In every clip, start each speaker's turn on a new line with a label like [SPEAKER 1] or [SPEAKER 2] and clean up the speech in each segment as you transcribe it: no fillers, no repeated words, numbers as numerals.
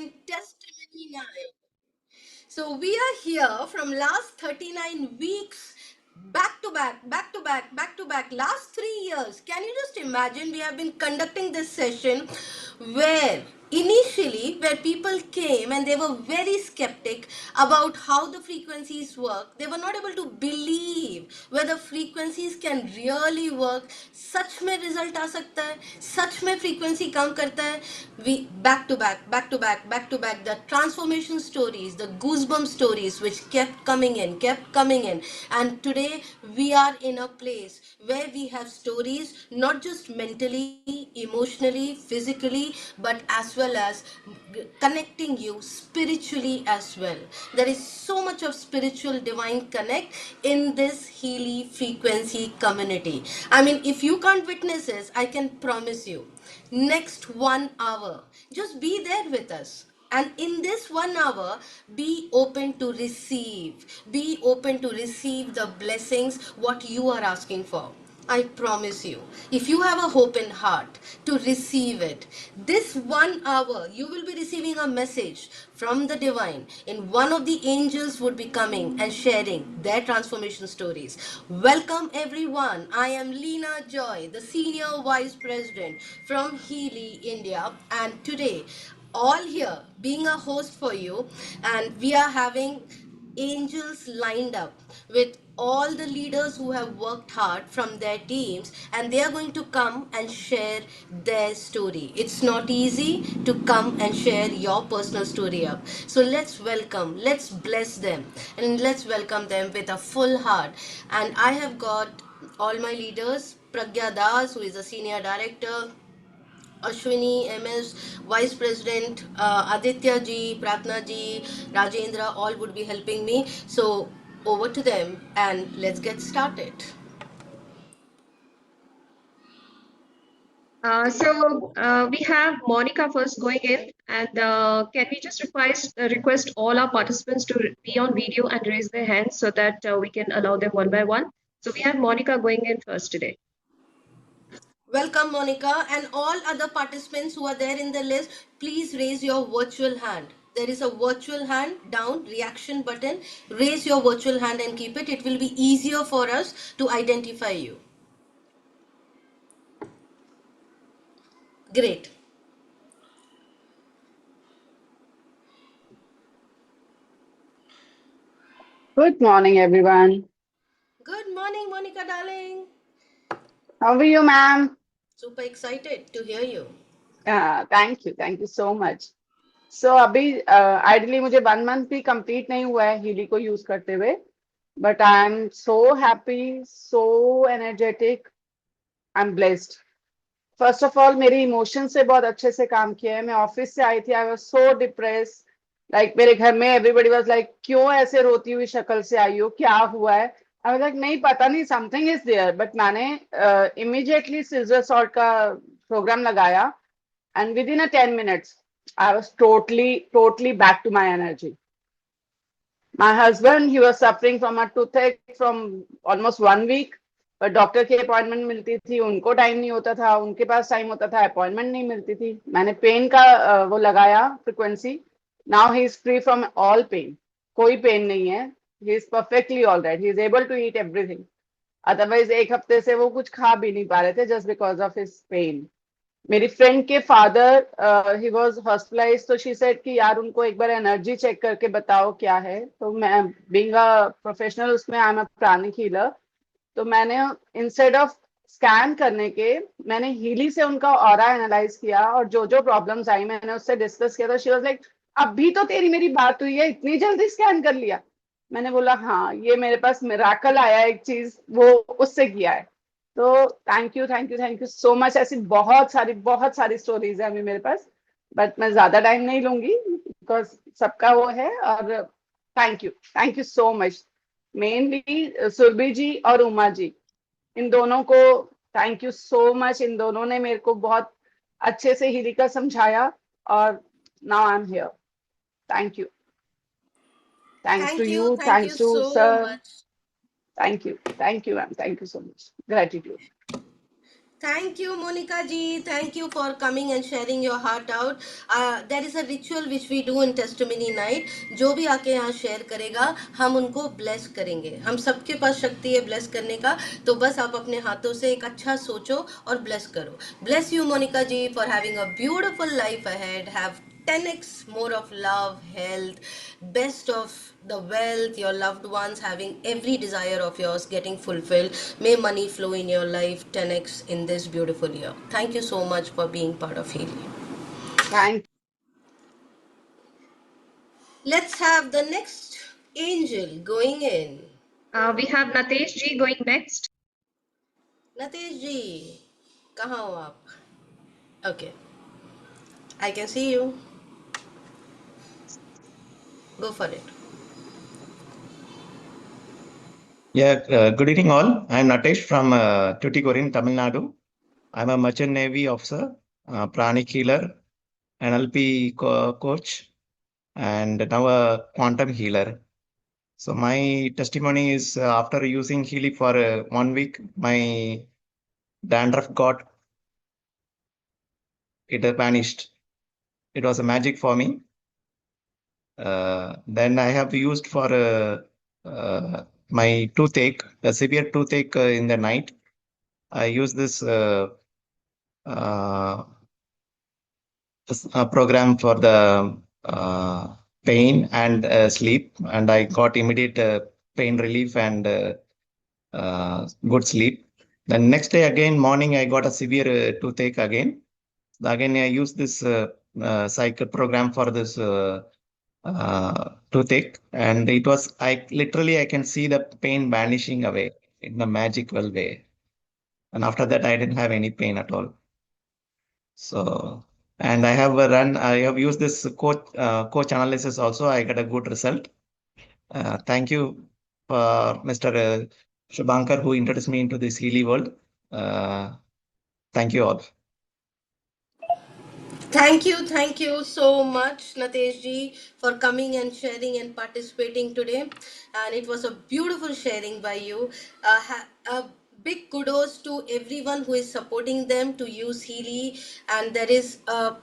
[SPEAKER 1] 39 testimony night. So we are here from last 39 weeks, back to back, back to back, back to back, last 3 years. Can you just imagine? We have been conducting this session where initially where people came and they were very skeptic about how the frequencies work. They were not able to believe whether frequencies can really work. सच में result आ सकता है, सच में frequency काम करता है. We back to back, back to back, back to back, the transformation stories, the goosebump stories which kept coming in, and today we are in a place where we have stories not just mentally, emotionally, physically, but as well as connecting you spiritually as well. There is so much of spiritual divine connect in this Healy frequency community. I mean, if you can't witness this, I can promise you, next 1 hour, just be there with us. And in this 1 hour, be open to receive. Be open to receive the blessings, what you are asking for. I promise you, if you have a hope in heart to receive it, this 1 hour you will be receiving a message from the divine, and one of the angels would be coming and sharing their transformation stories. Welcome everyone. I am Leena Joy, the Senior Vice President from Healy, India, and today all here being a host for you, and we are having angels lined up with all the leaders who have worked hard from their teams, and they are going to come and share their story. It's not easy to come and share your personal story up, so let's bless them, and let's welcome them with a full heart. And I have got all my leaders: Pragya Das, who is a senior director, Ashwini MS, Vice President, Aditya ji, Pratna ji, Rajendra, all would be helping me. So over to them and let's get started.
[SPEAKER 2] We have Monica first going in, and can we just request all our participants to be on video and raise their hands so that we can allow them one by one. So we have Monica going in first today.
[SPEAKER 1] Welcome, Monica, and all other participants who are there in the list. Please raise your virtual hand. There is a virtual hand down reaction button. Raise your virtual hand and keep it. It will be easier for us to identify you. Great.
[SPEAKER 3] Good morning, everyone.
[SPEAKER 1] Good morning, Monica, darling.
[SPEAKER 3] How are you, ma'am?
[SPEAKER 1] Super excited to hear you.
[SPEAKER 3] Thank you. Thank you so much. So अभी ideally मुझे 1 month भी complete नहीं हुआ है Healy को use करते हुए, but I am so happy, so energetic, I am blessed. First of all मेरे इमोशन से बहुत अच्छे से काम किया है. मैं ऑफिस से आई थी, I was so depress. Like मेरे घर में एवरीबडी वाज लाइक, क्यों ऐसे रोती हुई शक्ल से आई हो, क्या हुआ है? आई वाज लाइक, नहीं पता नहीं, समथिंग इज देयर. बट मैंने इमीडिएटली सिजर सॉर्ट का प्रोग्राम लगाया, and within a 10 minutes I was totally back to my energy. My husband, he was suffering from a toothache from almost 1 week, but doctor की appointment मिलती थी, उनको time नहीं होता था, उनके पास टाइम होता था, अपॉइंटमेंट नहीं मिलती थी. मैंने पेन का वो लगाया frequency. Now he is free from all pain. कोई पेन नहीं है. He is perfectly all right. He is able to eat everything. Otherwise एक हफ्ते से वो कुछ खा भी नहीं पा रहे थे just because of his pain. मेरी फ्रेंड के फादर ही वाज हॉस्पिटलाइज्ड, तो शी सेड कि यार उनको एक बार एनर्जी चेक करके बताओ क्या है. तो मैं बीइंग अ प्रोफेशनल उसमें I am a pranic healer, तो मैंने इंस्टेड ऑफ स्कैन करने के मैंने हीली से उनका ऑरा एनालाइज किया, और जो जो प्रॉब्लम्स आई मैंने उससे डिस्कस किया. तो शी वाज लाइक, अभी तो तेरी मेरी बात हुई है, इतनी जल्दी स्कैन कर लिया? मैंने बोला हाँ, ये मेरे पास मिराकल आया, एक चीज वो उससे किया है. तो थैंक यू सो मच. ऐसी बहुत सारी स्टोरीज है अभी मेरे पास, बट मैं ज्यादा टाइम नहीं लूंगी बिकॉज सबका वो है. और thank you so much. Mainly Surabhi ji और उमा जी, इन दोनों को थैंक यू सो मच. इन दोनों ने मेरे को बहुत अच्छे से हीली का समझाया, और now I am here. Thank you. Thanks to you,
[SPEAKER 1] Thank you
[SPEAKER 3] thanks to
[SPEAKER 1] so
[SPEAKER 3] sir.
[SPEAKER 1] much.
[SPEAKER 3] Thank you ma'am. Thank you so much. Gratitude.
[SPEAKER 1] Thank you, Monica ji. Thank you for coming and sharing your heart out. There is a ritual which we do in testimony night. जो भी आके यहाँ share करेगा हम उनको bless करेंगे. हम सबके पास शक्ति है ब्लेस करने का, तो बस आप अपने हाथों से एक अच्छा सोचो और ब्लेस करो. Bless you, Monica ji, for having a beautiful life ahead. Have 10x more of love, health, best of the wealth, your loved ones having every desire of yours getting fulfilled. May money flow in your life 10x in this beautiful year. Thank you so much for being part of Healing.
[SPEAKER 3] Thank
[SPEAKER 1] Let's have the next angel going in.
[SPEAKER 2] We have Natesh ji going next.
[SPEAKER 1] Natesh ji, कहाँ हो आप? Okay, I can see you. Go for it.
[SPEAKER 4] Yeah, good evening all. I'm Natesh from Tuticorin, Tamil Nadu. I'm a merchant navy officer, pranic healer, NLP coach, and now a quantum healer. So my testimony is after using Healy for 1 week, my dandruff it vanished. It was a magic for me. Then I have used for my toothache, a severe toothache in the night. I use this program for the pain and sleep, and I got immediate pain relief and good sleep. The next day again, morning, I got a severe toothache again. Again, I used this cycle program for this toothache, and it was I can see the pain vanishing away in a magical way. And after that, I didn't have any pain at all. So, and I have used this coach analysis also. I got a good result. Thank you for Mr. Shubhankar who introduced me into this Healy world. Thank you all.
[SPEAKER 1] Thank you so much, Natesh ji, for coming and sharing and participating today. And it was a beautiful sharing by you. A big kudos to everyone who is supporting them to use Healy. And there is a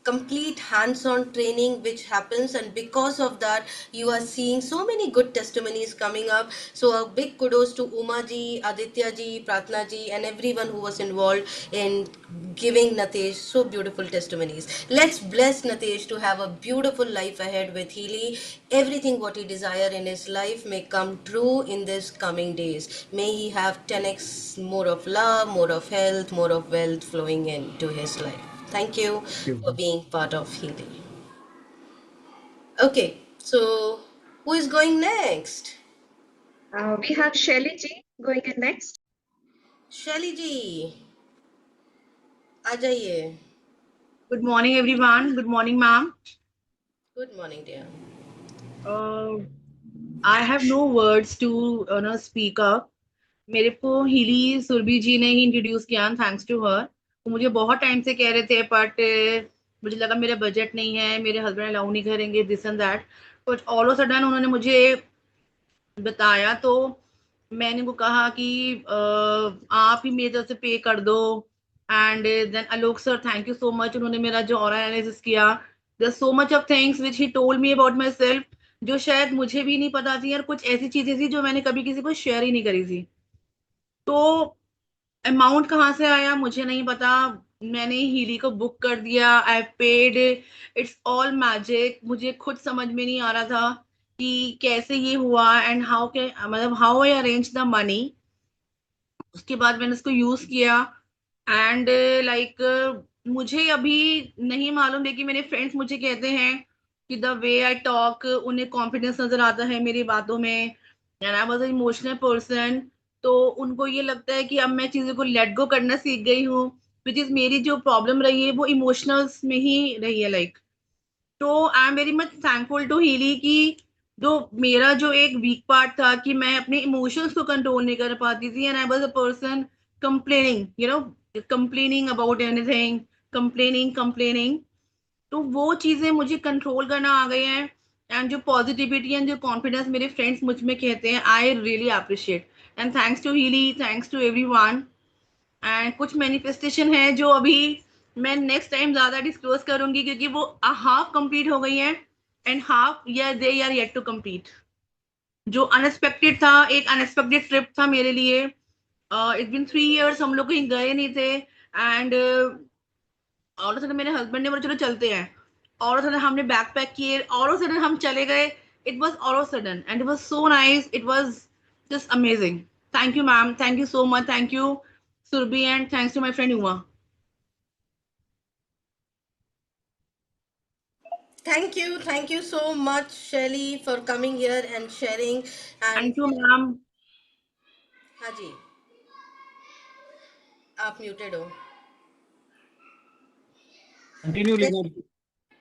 [SPEAKER 1] complete hands-on training which happens, and because of that you are seeing so many good testimonies coming up. So a big kudos to Uma ji, Aditya ji, Pratna ji, and everyone who was involved in giving Natesh so beautiful testimonies. Let's bless Natesh to have a beautiful life ahead with Healy. Everything what he desire in his life may come true in this coming days. May he have 10x more of love, more of health, more of wealth flowing into his life. Thank you for being part of Healing. Okay, so who is going next?
[SPEAKER 2] We have Shelly ji going in next.
[SPEAKER 1] Shelly ji, आ जाइए.
[SPEAKER 5] Good morning, everyone. Good morning, ma'am.
[SPEAKER 1] Good morning, dear.
[SPEAKER 5] I have no words to speak up. मेरे को Healy Surabhi जी ने ही introduce किया, thanks to her. वो मुझे बहुत time से कह रहे थे, बट मुझे लगा मेरा बजट नहीं है, मेरे हस्बैंड अलाउ नहीं करेंगे, this and that. But all of sudden उन्होंने मुझे बताया, तो मैंने उनको कहा कि आप ही मेरी तरफ से पे कर दो. And then Alok sir, thank you so much. उन्होंने मेरा जो ऑरा एनालिसिस किया, there so much of things which he told me about myself, जो शायद मुझे भी नहीं पता थी, और कुछ ऐसी चीजें थी जो मैंने कभी किसी को शेयर ही नहीं करी थी. तो अमाउंट कहाँ से आया मुझे नहीं पता. मैंने हीली को बुक कर दिया, I paid. It's all magic. मुझे खुद समझ में नहीं आ रहा था कि कैसे ये हुआ and how I arrange the money. उसके बाद मैंने इसको यूज किया एंड मुझे अभी नहीं मालूम, लेकिन मेरे फ्रेंड्स मुझे कहते हैं कि द वे आई टॉक, उन्हें कॉन्फिडेंस नजर आता है मेरी बातों में, and I was an emotional person. तो उनको ये लगता है कि अब मैं चीजों को लेट गो करना सीख गई हूँ, विच इज मेरी जो प्रॉब्लम रही है वो इमोशनल्स में ही रही है. तो I am very much thankful to Healy कि जो मेरा जो एक वीक पार्ट था कि मैं अपने इमोशंस को कंट्रोल नहीं कर पाती थी, and I was a person complaining about anything, complaining. तो वो चीजें मुझे कंट्रोल करना आ गई हैं, एंड जो पॉजिटिविटी एंड जो कॉन्फिडेंस मेरे फ्रेंड्स मुझ में कहते हैं, I really appreciate. And thanks to Healy, thanks to everyone. And कुछ मैनिफेस्टेशन है जो अभी मैं नेक्स्ट टाइम ज्यादा डिस्क्लोज करूंगी, क्योंकि वो हाफ कंप्लीट हो गई है and half they are yet to complete. जो अनएक्सपेक्टेड था, एक अनएक्सपेक्टेड ट्रिप था मेरे लिए। इट्स बिन 3 years हम लोग कहीं गए नहीं थे, एंड ऑल ऑफ सडन मेरे हस्बैंड ने बोला चलो चलते हैं। ऑल ऑफ सडन हमने बैक पैक किए, ऑल ऑफ सडन हम चले गए। It was all of sudden and it was so nice, it was just amazing. Thank you ma'am, thank you so much, thank you Surabhi, and thanks to my friend Uma.
[SPEAKER 1] Thank you so much, Shelly, for coming here and sharing. And
[SPEAKER 5] thank you ma'am.
[SPEAKER 1] हाँ जी, आप muted हो।
[SPEAKER 6] Continue,
[SPEAKER 1] Yes.
[SPEAKER 6] Lina.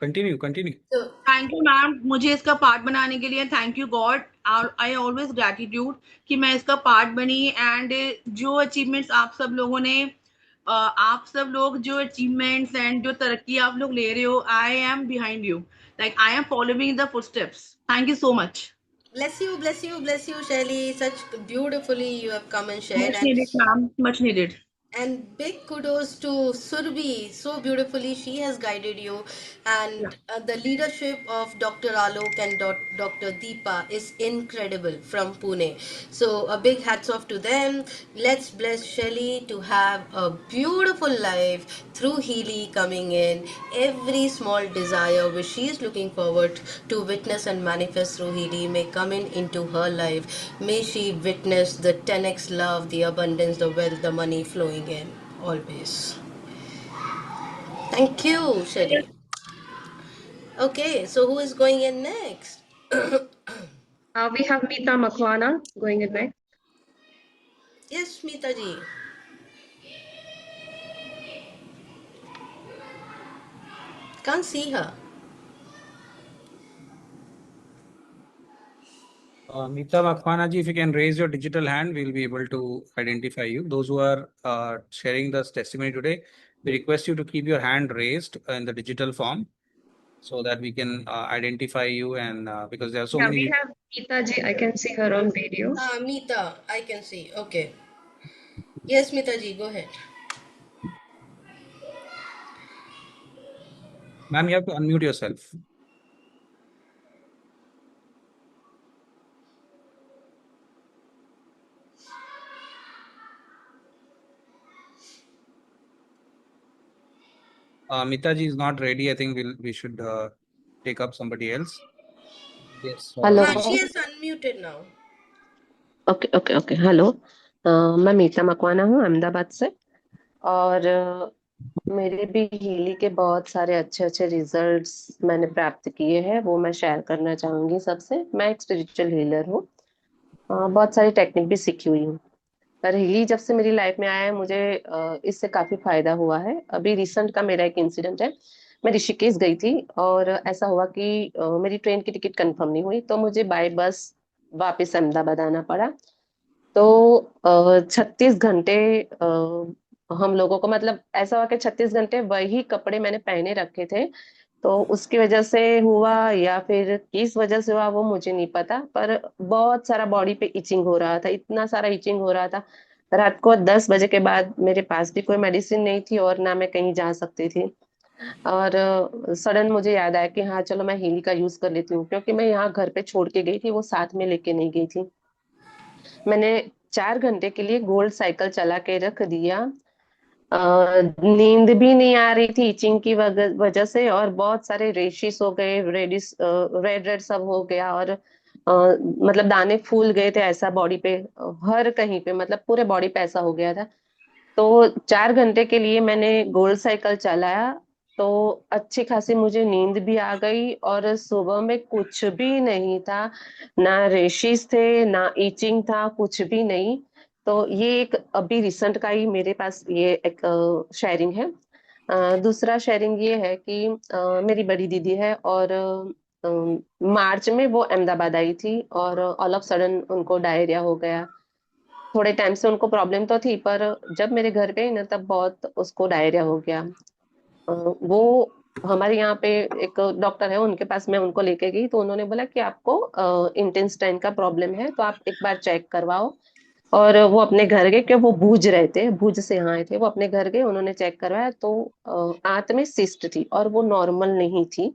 [SPEAKER 6] Continue.
[SPEAKER 1] So,
[SPEAKER 5] thank you ma'am मुझे इसका part बनाने के लिए। Thank you God, I always gratitude कि मैं इसका पार्ट बनी। एंड जो अचीवमेंट्स आप सब लोगों ने आप सब लोग जो अचीवमेंट्स एंड जो तरक्की आप लोग ले रहे हो, I am behind you, like I am following the footsteps. Thank you so much.
[SPEAKER 1] bless you, Shelly. Such beautifully you have come and shared.
[SPEAKER 5] Much needed ma'am, much needed.
[SPEAKER 1] And big kudos to Surbi. So beautifully, she has guided you. And the leadership of Dr. Alok and Dr. Deepa is incredible from Pune. So, a big hats off to them. Let's bless Shelly to have a beautiful life through Healy coming in. Every small desire which she is looking forward to witness and manifest through Healy may come into her life. May she witness the 10x love, the abundance, the wealth, the money flowing in always. Thank you, Shelly. Okay, so who is going in next?
[SPEAKER 2] We have Meeta Makwana going in next.
[SPEAKER 1] Yes, Smita ji. Can't see her.
[SPEAKER 6] Meeta Makhwana ji, if you can raise your digital hand, we'll be able to identify you. Those who are sharing this testimony today, we request you to keep your hand raised in the digital form so that we can identify you. And because there are so
[SPEAKER 2] Yeah,
[SPEAKER 6] many.
[SPEAKER 2] we have Meeta ji. I can see her on video.
[SPEAKER 1] Meeta, I can see. Okay. Yes, Meeta ji, go ahead.
[SPEAKER 6] Ma'am, you have to unmute yourself. Meeta ji is not ready. I think we should take up somebody else. Yes.
[SPEAKER 7] Hello
[SPEAKER 1] She is unmuted now.
[SPEAKER 7] Okay hello मैं मीता मकवाना हूँ अहमदाबाद से और मेरे भी Healy के बहुत सारे अच्छे अच्छे रिजल्ट्स मैंने प्राप्त किए हैं, वो मैं शेयर करना चाहूंगी सबसे। मैं एक स्पिरिचुअल हीलर हूँ, बहुत सारी टेक्निक भी सीखी हुई हूँ। पर हीली जब से मेरी लाइफ में आया है मुझे इससे काफी फायदा हुआ है। अभी रिसेंट का मेरा एक इंसिडेंट है। मैं ऋषिकेश गई थी और ऐसा हुआ कि मेरी ट्रेन की टिकट कंफर्म नहीं हुई, तो मुझे बाय बस वापस अहमदाबाद आना पड़ा। तो 36 घंटे हम लोगों को, मतलब ऐसा हुआ कि 36 घंटे वही कपड़े मैंने पहने रखे थे। तो उसकी वजह से हुआ या फिर किस वजह से हुआ वो मुझे नहीं पता, पर बहुत सारा बॉडी पे इचिंग हो रहा था, इतना सारा इचिंग हो रहा था। रात को 10 बजे के बाद मेरे पास भी कोई मेडिसिन नहीं थी और ना मैं कहीं जा सकती थी। और सडन मुझे याद आया कि हाँ चलो मैं हीली का यूज कर लेती हूँ, क्योंकि मैं यहाँ घर पे छोड़ के गई थी, वो साथ में लेके नहीं गई थी। मैंने 4 घंटे के लिए गोल्ड साइकिल चला के रख दिया। नींद भी नहीं आ रही थी इचिंग की वजह से, और बहुत सारे रेशिस हो गए, रेडिस रेड रेड सब हो गया, और मतलब दाने फूल गए थे ऐसा बॉडी पे, हर कहीं पे, मतलब पूरे बॉडी पे ऐसा हो गया था। तो 4 घंटे के लिए मैंने गोल्ड साइकिल चलाया, तो अच्छी खासी मुझे नींद भी आ गई और सुबह में कुछ भी नहीं था, ना रेशिस थे ना इचिंग था, कुछ भी नहीं। तो ये एक अभी रिसेंट का ही मेरे पास ये एक शेयरिंग है। दूसरा शेयरिंग ये है कि मेरी बड़ी दीदी है और मार्च में वो अहमदाबाद आई थी और ऑल ऑफ सडन उनको डायरिया हो गया। थोड़े टाइम से उनको प्रॉब्लम तो थी, पर जब मेरे घर गई ना तब बहुत उसको डायरिया हो गया। वो हमारे यहाँ पे एक डॉक्टर है, उनके पास मैं उनको लेके गई, तो उन्होंने बोला कि आपको इंटेस्टाइन का प्रॉब्लम है, तो आप एक बार चेक करवाओ। और वो अपने घर गए, क्यों वो भूज रहे थे, भूज से यहाँ आए थे, वो अपने घर गए, उन्होंने चेक करवाया तो आंत में सिस्ट थी और वो नॉर्मल नहीं थी।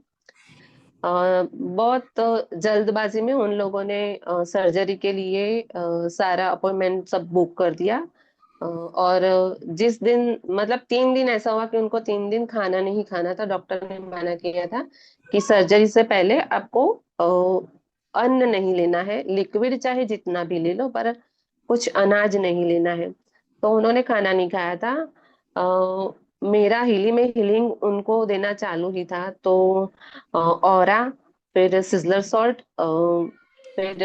[SPEAKER 7] बहुत जल्दबाजी में उन लोगों ने सर्जरी के लिए सारा अपॉइंटमेंट सब बुक कर दिया। और जिस दिन मतलब 3 दिन ऐसा हुआ कि उनको 3 दिन खाना नहीं खाना था, डॉक्टर ने मना किया था कि सर्जरी से पहले आपको अन्न नहीं लेना है, लिक्विड चाहे जितना भी ले लो पर कुछ अनाज नहीं लेना है। तो उन्होंने खाना नहीं खाया था। मेरा हिली में हीलिंग उनको देना चालू ही था, तो ऑरा, फिर सिजलर सॉल्ट, फिर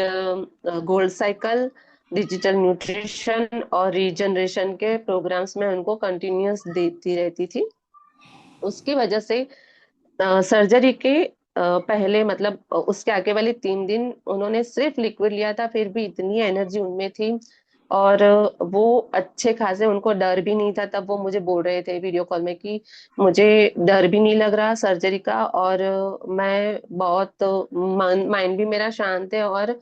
[SPEAKER 7] गोल्ड साइकिल, डिजिटल न्यूट्रिशन और रीजनरेशन के प्रोग्राम्स में उनको कंटिन्यूअस देती रहती थी। उसकी वजह से सर्जरी के पहले मतलब उसके आगे वाले 3 दिन उन्होंने सिर्फ लिक्विड लिया था, फिर भी इतनी एनर्जी उनमें थी। और वो अच्छे खासे, उनको डर भी नहीं था। तब वो मुझे बोल रहे थे वीडियो कॉल में कि मुझे डर भी नहीं लग रहा सर्जरी का, और मैं बहुत माइंड भी मेरा शांत है और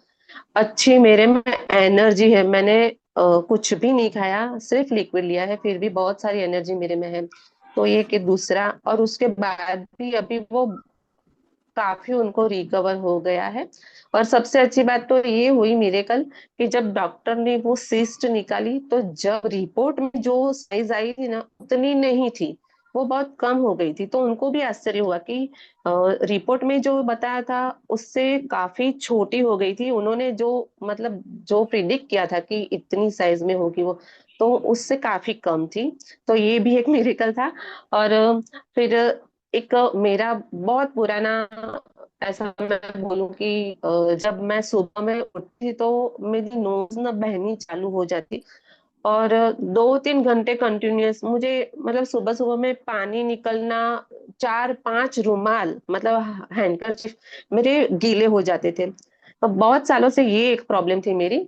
[SPEAKER 7] अच्छी मेरे में एनर्जी है। मैंने कुछ भी नहीं खाया, सिर्फ लिक्विड लिया है, फिर भी बहुत सारी एनर्जी मेरे में है। तो ये कि दूसरा, और उसके बाद भी अभी वो काफी उनको रिकवर हो गया है। और सबसे अच्छी बात तो ये हुई मेरे कल कि जब डॉक्टर ने वो सिस्ट निकाली तो जब रिपोर्ट में जो साइज आई थी ना उतनी नहीं थी, वो बहुत कम हो गई थी। तो उनको भी आश्चर्य हुआ कि रिपोर्ट में जो बताया था उससे काफी छोटी हो गई थी। उन्होंने जो मतलब जो प्रिडिक्ट किया था कि इतनी साइज में होगी वो, तो उससे काफी कम थी। तो ये भी एक मिरेकल था। और फिर एक मेरा बहुत पुराना ऐसा मैं बोलूं कि जब मैं सुबह में उठती तो मेरी नोज ना बहनी चालू हो जाती, और 2-3 घंटे कंटिन्यूअस मुझे मतलब सुबह सुबह में पानी निकलना, 4-5 रुमाल मतलब हैंडकरचिप मेरे गीले हो जाते थे। तो बहुत सालों से ये एक प्रॉब्लम थी मेरी।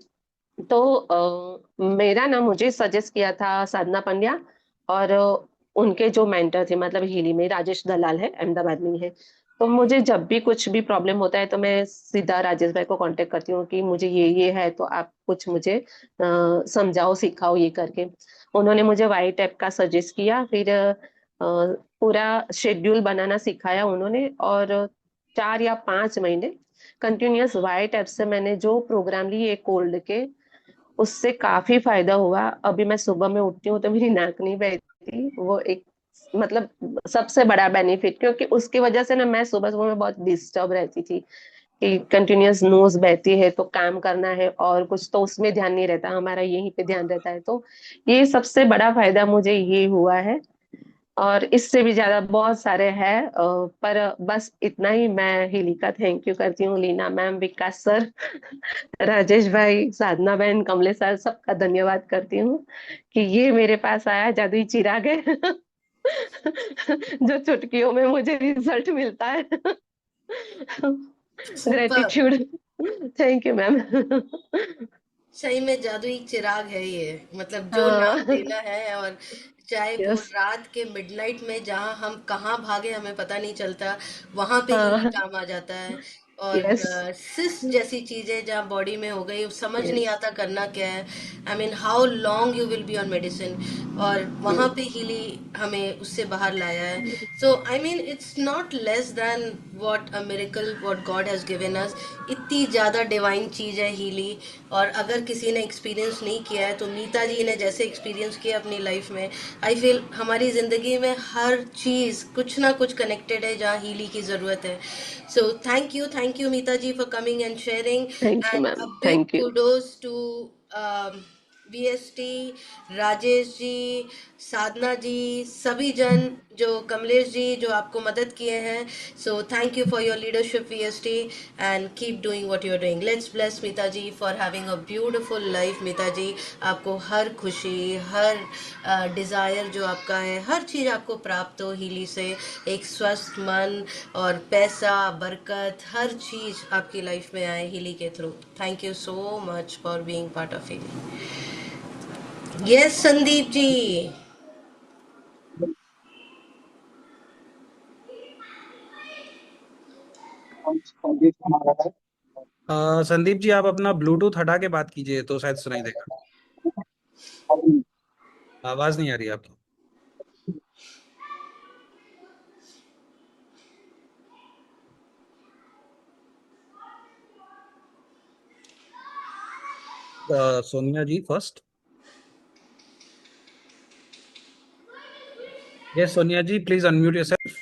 [SPEAKER 7] तो मेरा ना मुझे सजेस्ट किया था साधना पंड्या, और उनके जो मेंटर थे मतलब हिली में राजेश दलाल है, अहमदाबाद में ही है। तो मुझे जब भी कुछ भी प्रॉब्लम होता है तो मैं सीधा राजेश भाई को कांटेक्ट करती हूँ कि मुझे ये है, तो आप कुछ मुझे समझाओ सिखाओ ये करके। उन्होंने मुझे वाइट ऐप का सजेस्ट किया, फिर पूरा शेड्यूल बनाना सिखाया उन्होंने। और 4 या 5 महीने कंटिन्यूअस वाइट ऐप से मैंने जो प्रोग्राम लिए कोल्ड के, उससे काफी फायदा हुआ। अभी मैं सुबह में उठती हूँ तो मेरी नाक नहीं बहती, वो एक मतलब सबसे बड़ा बेनिफिट, क्योंकि उसकी वजह से ना मैं सुबह सुबह में बहुत डिस्टर्ब रहती थी कि कंटिन्यूअस नोज बहती है तो काम करना है और कुछ तो उसमें ध्यान नहीं रहता, हमारा यहीं पे ध्यान रहता है। तो ये सबसे बड़ा फायदा मुझे ये हुआ है। और इससे भी ज्यादा बहुत सारे हैं, पर बस इतना ही। मैं हिली का थैंक यू करती हूँ, लीना मैम, विकास सर, राजेश भाई, साधना बहन, कमलेश सर, सबका धन्यवाद करती हूँ कि ये मेरे पास आया जादुई चिराग है जो चुटकियों में मुझे रिजल्ट मिलता है
[SPEAKER 1] super.
[SPEAKER 7] Gratitude. Thank you ma'am.
[SPEAKER 1] सही में जादुई चिराग है ये, मतलब जो नाम
[SPEAKER 7] हाँ।
[SPEAKER 1] देना है। और चाहे वो
[SPEAKER 7] यस।
[SPEAKER 1] रात के मिडनाइट में जहाँ हम कहाँ भागे हमें पता नहीं चलता, वहां पे ही
[SPEAKER 7] हाँ।
[SPEAKER 1] काम आ जाता है। और
[SPEAKER 7] यस।
[SPEAKER 1] सिस जैसी चीजें जहाँ बॉडी में हो गई समझ नहीं
[SPEAKER 7] यस।
[SPEAKER 1] आता करना क्या है। I mean how long you will be on medicine, और वहां पे हीली हमें उससे बाहर लाया है। So I mean it's not less than what a miracle what God has given us. इतनी ज्यादा डिवाइन चीज है हीली। और अगर किसी ने एक्सपीरियंस नहीं किया है तो मीता जी ने जैसे एक्सपीरियंस किया अपनी लाइफ में, आई फील हमारी ज़िंदगी में हर चीज़ कुछ ना कुछ कनेक्टेड है जहाँ हीली की ज़रूरत है। So thank you Meeta ji for coming and sharing.
[SPEAKER 7] Thank you
[SPEAKER 1] and a
[SPEAKER 7] ma'am,
[SPEAKER 1] big
[SPEAKER 7] thank you.
[SPEAKER 1] kudos to VST, Rajesh ji, Sadhana ji, सभी जन, जो कमलेश जी जो आपको मदद किए हैं। So thank you for your leadership VST, and keep doing what you are doing. Let's bless Meeta ji for having a beautiful life. Meeta ji आपको हर खुशी, हर डिज़ायर जो आपका है, हर चीज़ आपको प्राप्त हो हीली से। एक स्वस्थ मन और पैसा, बरकत, हर चीज़ आपकी लाइफ में आए हीली के थ्रू। Thank you so much for being part of हीली। यस संदीप जी।
[SPEAKER 6] संदीप जी, आप अपना ब्लूटूथ हटा के बात कीजिए तो शायद सुनाई देगा। आवाज नहीं आ रही आपकी। Sonia ji first. Yes, Sonia ji, please unmute yourself.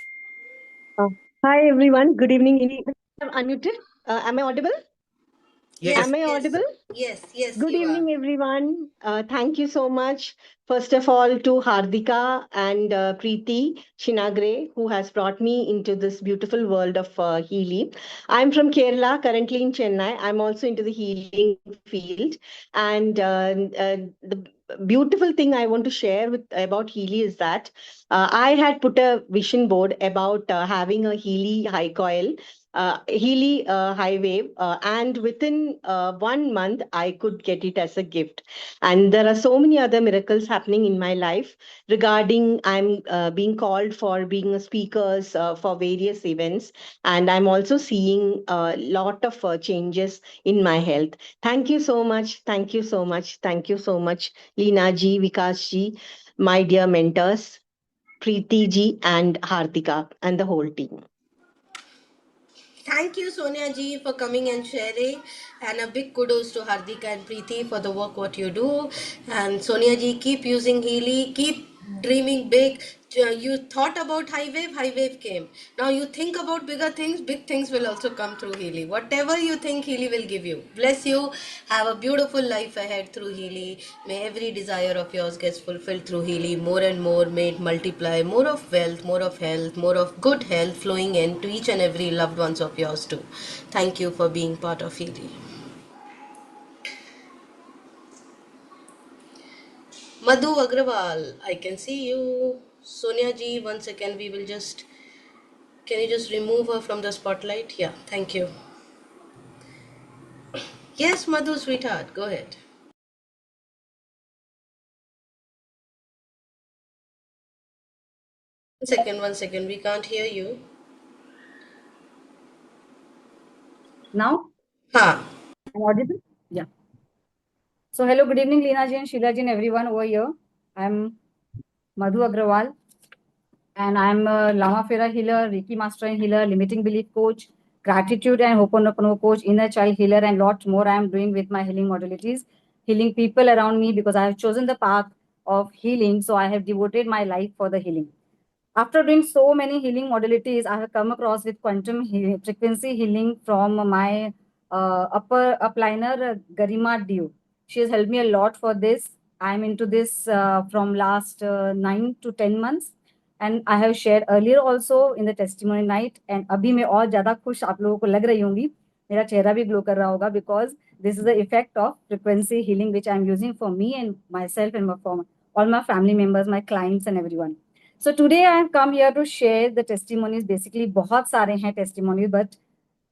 [SPEAKER 8] Uh, Hi everyone. Good evening. I'm unmuted. Am I audible?
[SPEAKER 6] Yes.
[SPEAKER 8] Am I audible?
[SPEAKER 1] Yes,
[SPEAKER 8] Good
[SPEAKER 1] you are.
[SPEAKER 8] evening, everyone. Thank you so much. First of all, to Hardika and Preeti Shinagre, who has brought me into this beautiful world of healing. I'm from Kerala, currently in Chennai. I'm also into the healing field. And the beautiful thing I want to share about Healy is that I had put a vision board about having a Healy high coil, Healy high wave, and within 1 month I could get it as a gift. And there are so many other miracles happening in my life regarding I'm being called for being a speakers for various events, and I'm also seeing a lot of changes in my health. Thank you so much. Thank you so much. Thank you so much, Leena ji, Vikas ji, my dear mentors, Preeti ji, and Hardika, and the whole team.
[SPEAKER 1] Thank you, Sonia ji, for coming and sharing. And a big kudos to Hardika and Preeti for the work what you do. And Sonia ji, keep using Healy, keep dreaming big. You thought about high wave came. Now you think about big things will also come through Healy. Whatever you think, Healy will give you. Bless you. Have a beautiful life ahead through Healy. May every desire of yours gets fulfilled through Healy. More and more, may it multiply. More of wealth, more of health, more of good health flowing in to each and every loved ones of yours too. Thank you for being part of Healy. Madhu Agrawal, I can see you. Sonia ji, 1 second, we will just. Can you just remove her from the spotlight? Yeah, thank you. Yes, Madhu, sweetheart, go ahead. 1 second, we can't hear you.
[SPEAKER 9] Now,
[SPEAKER 1] Ha.
[SPEAKER 9] I'm audible? Yeah. So, hello, good evening, Leena ji and Sheila ji and everyone over here. I'm Madhu Agrawal, and I'm a Lama Fera healer, Reiki master and healer, limiting belief coach, gratitude and Ho'oponopono coach, inner child healer, and lot more I am doing with my healing modalities, healing people around me because I have chosen the path of healing. So, I have devoted my life for the healing. After doing so many healing modalities, I have come across with quantum frequency healing from my upper upliner, Garima Dio. She has helped me a lot for this. I'm into this from last 9 to 10 months. And I have shared earlier also in the testimony night. And abhi मैं और ज़्यादा खुश आप लोगों को लग रही होंगी. मेरा चेहरा भी glow कर रहा होगा because this is the effect of frequency healing which I'm using for me and myself and for all my family members, my clients and everyone. So today I have come here to share the testimonies. Basically बहुत सारे हैं testimonies, but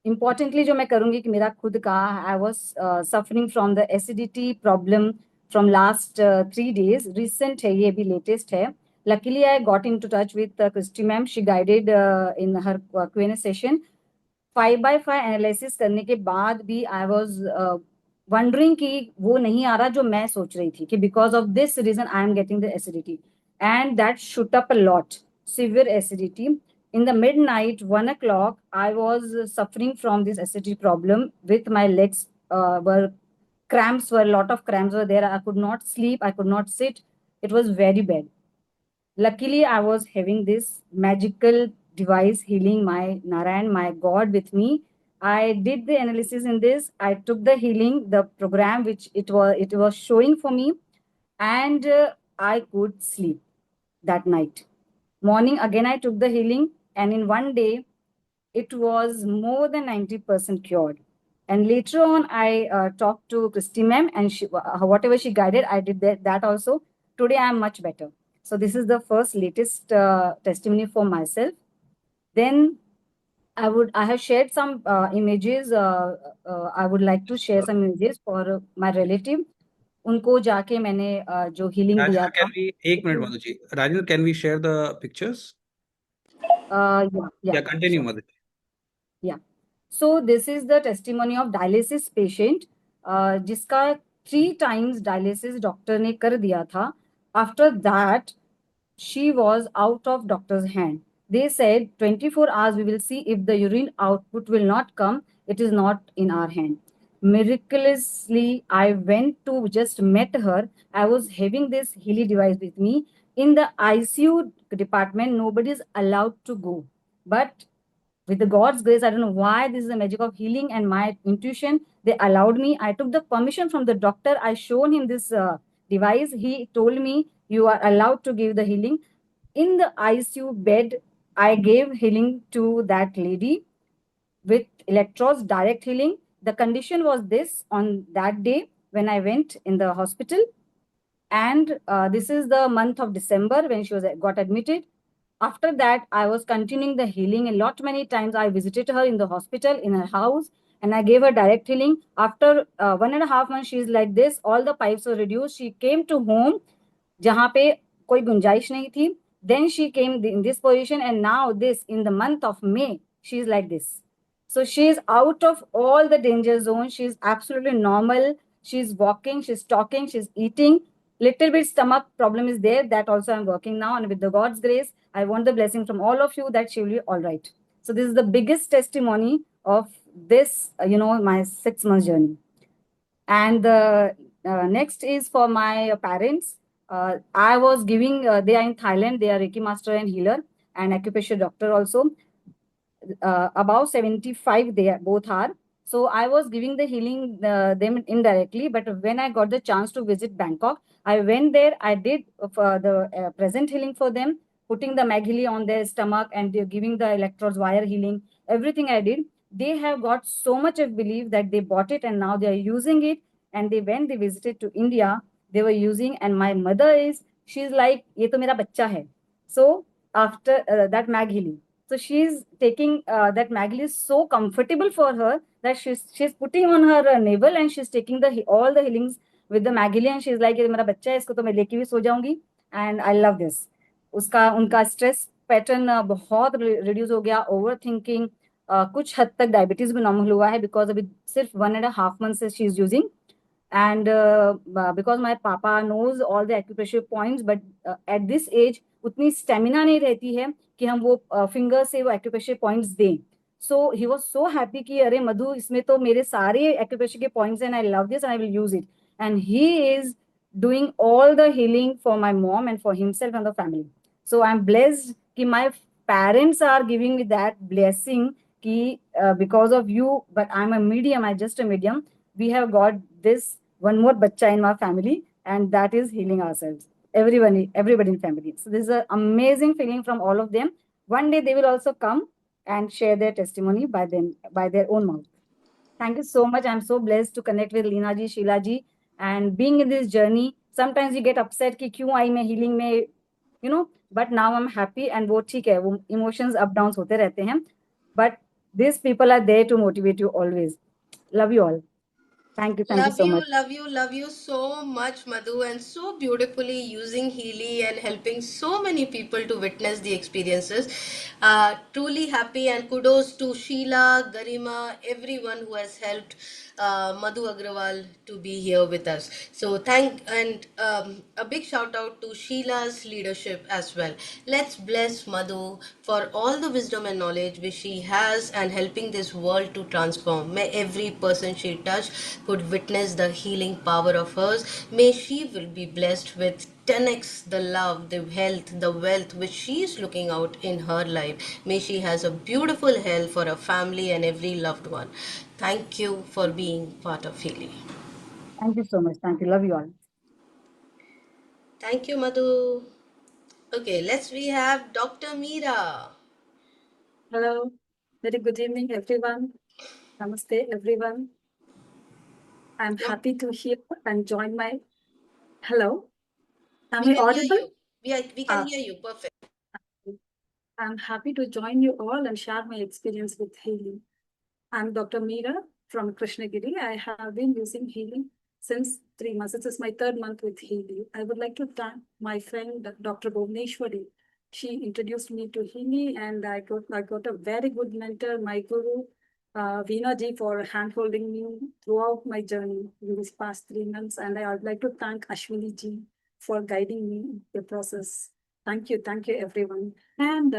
[SPEAKER 9] importantly जो मैं करूँगी कि मेरा खुद का I was suffering from the acidity problem from last 3 days. Recent है ये भी latest है. Luckily I got into touch with Christy ma'am. She guided in her Q&A session. 5x5 analysis करने के बाद भी आई वॉज वंडरिंग कि वो नहीं आ रहा जो मैं सोच रही थी कि because of this reason I am getting the acidity and that shoot up a lot severe acidity in the midnight 1 o'clock I was suffering from this acidity problem with my legs were cramps were a lot of cramps were there. I could not sleep, I could not sit. It was very bad. Luckily I was having this magical device healing my Narayan, my God, with me. I did the analysis in this. I took the healing, the program which it was showing for me, and I could sleep that night. Morning again I took the healing, and in 1 day it was more than 90% cured. And later on I talked to Christy ma'am, and she whatever she guided I did that also. Today I am much better. So this is the first latest testimony for myself. Then I have shared some images. I would like to share some images for my relative. उनको जाके मैंने जो healing दिया था.
[SPEAKER 6] Can we, एक minute Madhu ji. Rajendra, can we share the pictures?
[SPEAKER 9] Yeah.
[SPEAKER 6] Continue,
[SPEAKER 9] Sure.
[SPEAKER 6] Madhu.
[SPEAKER 9] Yeah. So this is the testimony of dialysis patient जिसका 3 times dialysis doctor ने कर दिया था. After that, she was out of doctor's hand. They said 24 hours we will see if the urine output will not come. It is not in our hand. Miraculously, I went to just met her. I was having this Healy device with me. In the ICU department, nobody is allowed to go. But with the God's grace, I don't know why this is the magic of healing and my intuition. They allowed me. I took the permission from the doctor. I shown him this device. He told me you are allowed to give the healing. In the ICU bed, I gave healing to that lady with electrodes, direct healing. The condition was this on that day when I went in the hospital. And this is the month of December when she was got admitted. After that, I was continuing the healing. Many times I visited her in the hospital, in her house, and I gave her direct healing. After 1.5 months, she is like this. All the pipes were reduced. She came to home, जहाँ पे कोई गुंजाइश नहीं थी. Then she came in this position, and now this in the month of May, she is like this. So she is out of all the danger zone. She is absolutely normal. She is walking, she's talking, she's eating. Little bit stomach problem is there. That also I'm working now. And with the God's grace, I want the blessing from all of you that she will be all right. So this is the biggest testimony of this, my 6 months journey. And the next is for my parents. I was giving, they are in Thailand. They are Reiki master and healer and acupressure doctor also. About 75 they both are. So I was giving the healing them indirectly, but when I got the chance to visit Bangkok, I went there. I did the present healing for them, putting the Maghili on their stomach and giving the electrodes, wire healing, everything I did. They have got so much of belief that they bought it and now they are using it. And when they visited to India, they were using. And my mother she's like, "Ye to mera bachcha hai." So after that Maghili. So she's taking that Maggie is so comfortable for her that she's putting on her navel and she's taking all the healings with the Maggie and she's like, "ये मेरा बच्चा है, इसको तो मैं लेके भी सो जाऊंगी." And I love this. उनका स्ट्रेस पैटर्न बहुत रिड्यूस हो गया. ओवर थिंकिंग, कुछ हद तक डायबिटीज भी नॉर्मल हुआ है बिकॉज अभी सिर्फ 1.5 months से she is using. And because my papa knows all the acupressure points, but at this age उतनी स्टेमिना नहीं रहती है कि हम वो फिंगर से वो acupressure points दें. So he was so happy कि अरे मधु, इसमें तो मेरे सारे acupressure के points हैं and I love this and I will use it. And he is doing all the healing for my mom and for himself and the family. So I'm blessed कि my parents are giving me that blessing कि because of you, but I'm a medium, I'm just a medium. We have got this one more bacha in my family, and that is healing ourselves. Everybody in family. So this is an amazing feeling from all of them. One day they will also come and share their testimony by their own mouth. Thank you so much. I'm so blessed to connect with Leena ji, Sheila ji, and being in this journey. Sometimes you get upset कि क्यों आई मैं healing में, but now I'm happy and वो ठीक है, वो emotions up downs होते रहते हैं. But these people are there to motivate you always. Love you all. Thank you so much.
[SPEAKER 1] Love you so much, Madhu, and so beautifully using Healy and helping so many people to witness the experiences. Truly happy, and kudos to Sheila, Garima, everyone who has helped Madhu Agrawal to be here with us. So a big shout out to Sheila's leadership as well. Let's bless Madhu for all the wisdom and knowledge which she has and helping this world to transform. May every person she touched could witness the healing power of hers. May she will be blessed with 10x the love, the health, the wealth which she is looking out in her life. May she has a beautiful health for her family and every loved one. Thank you for being part of Healy.
[SPEAKER 9] Thank you so much. Thank you. Love you all.
[SPEAKER 1] Thank you, Madhu. Okay, we have Dr. Meera.
[SPEAKER 10] Hello, very good evening, everyone. Namaste, everyone. I'm happy to hear and join my. Hello, am I audible?
[SPEAKER 1] We can hear you. Perfect.
[SPEAKER 10] I'm happy to join you all and share my experience with healing. I'm Dr. Meera from Krishnagiri. I have been using healing since 3 months. This is my 3rd month with healing. I would like to thank my friend, Dr. Bhuvneshwari. She introduced me to Healy and I got a very good mentor, my guru. Veena ji for hand-holding me throughout my journey in these past 3 months. And I would like to thank Ashwini ji for guiding me in the process. Thank you everyone. And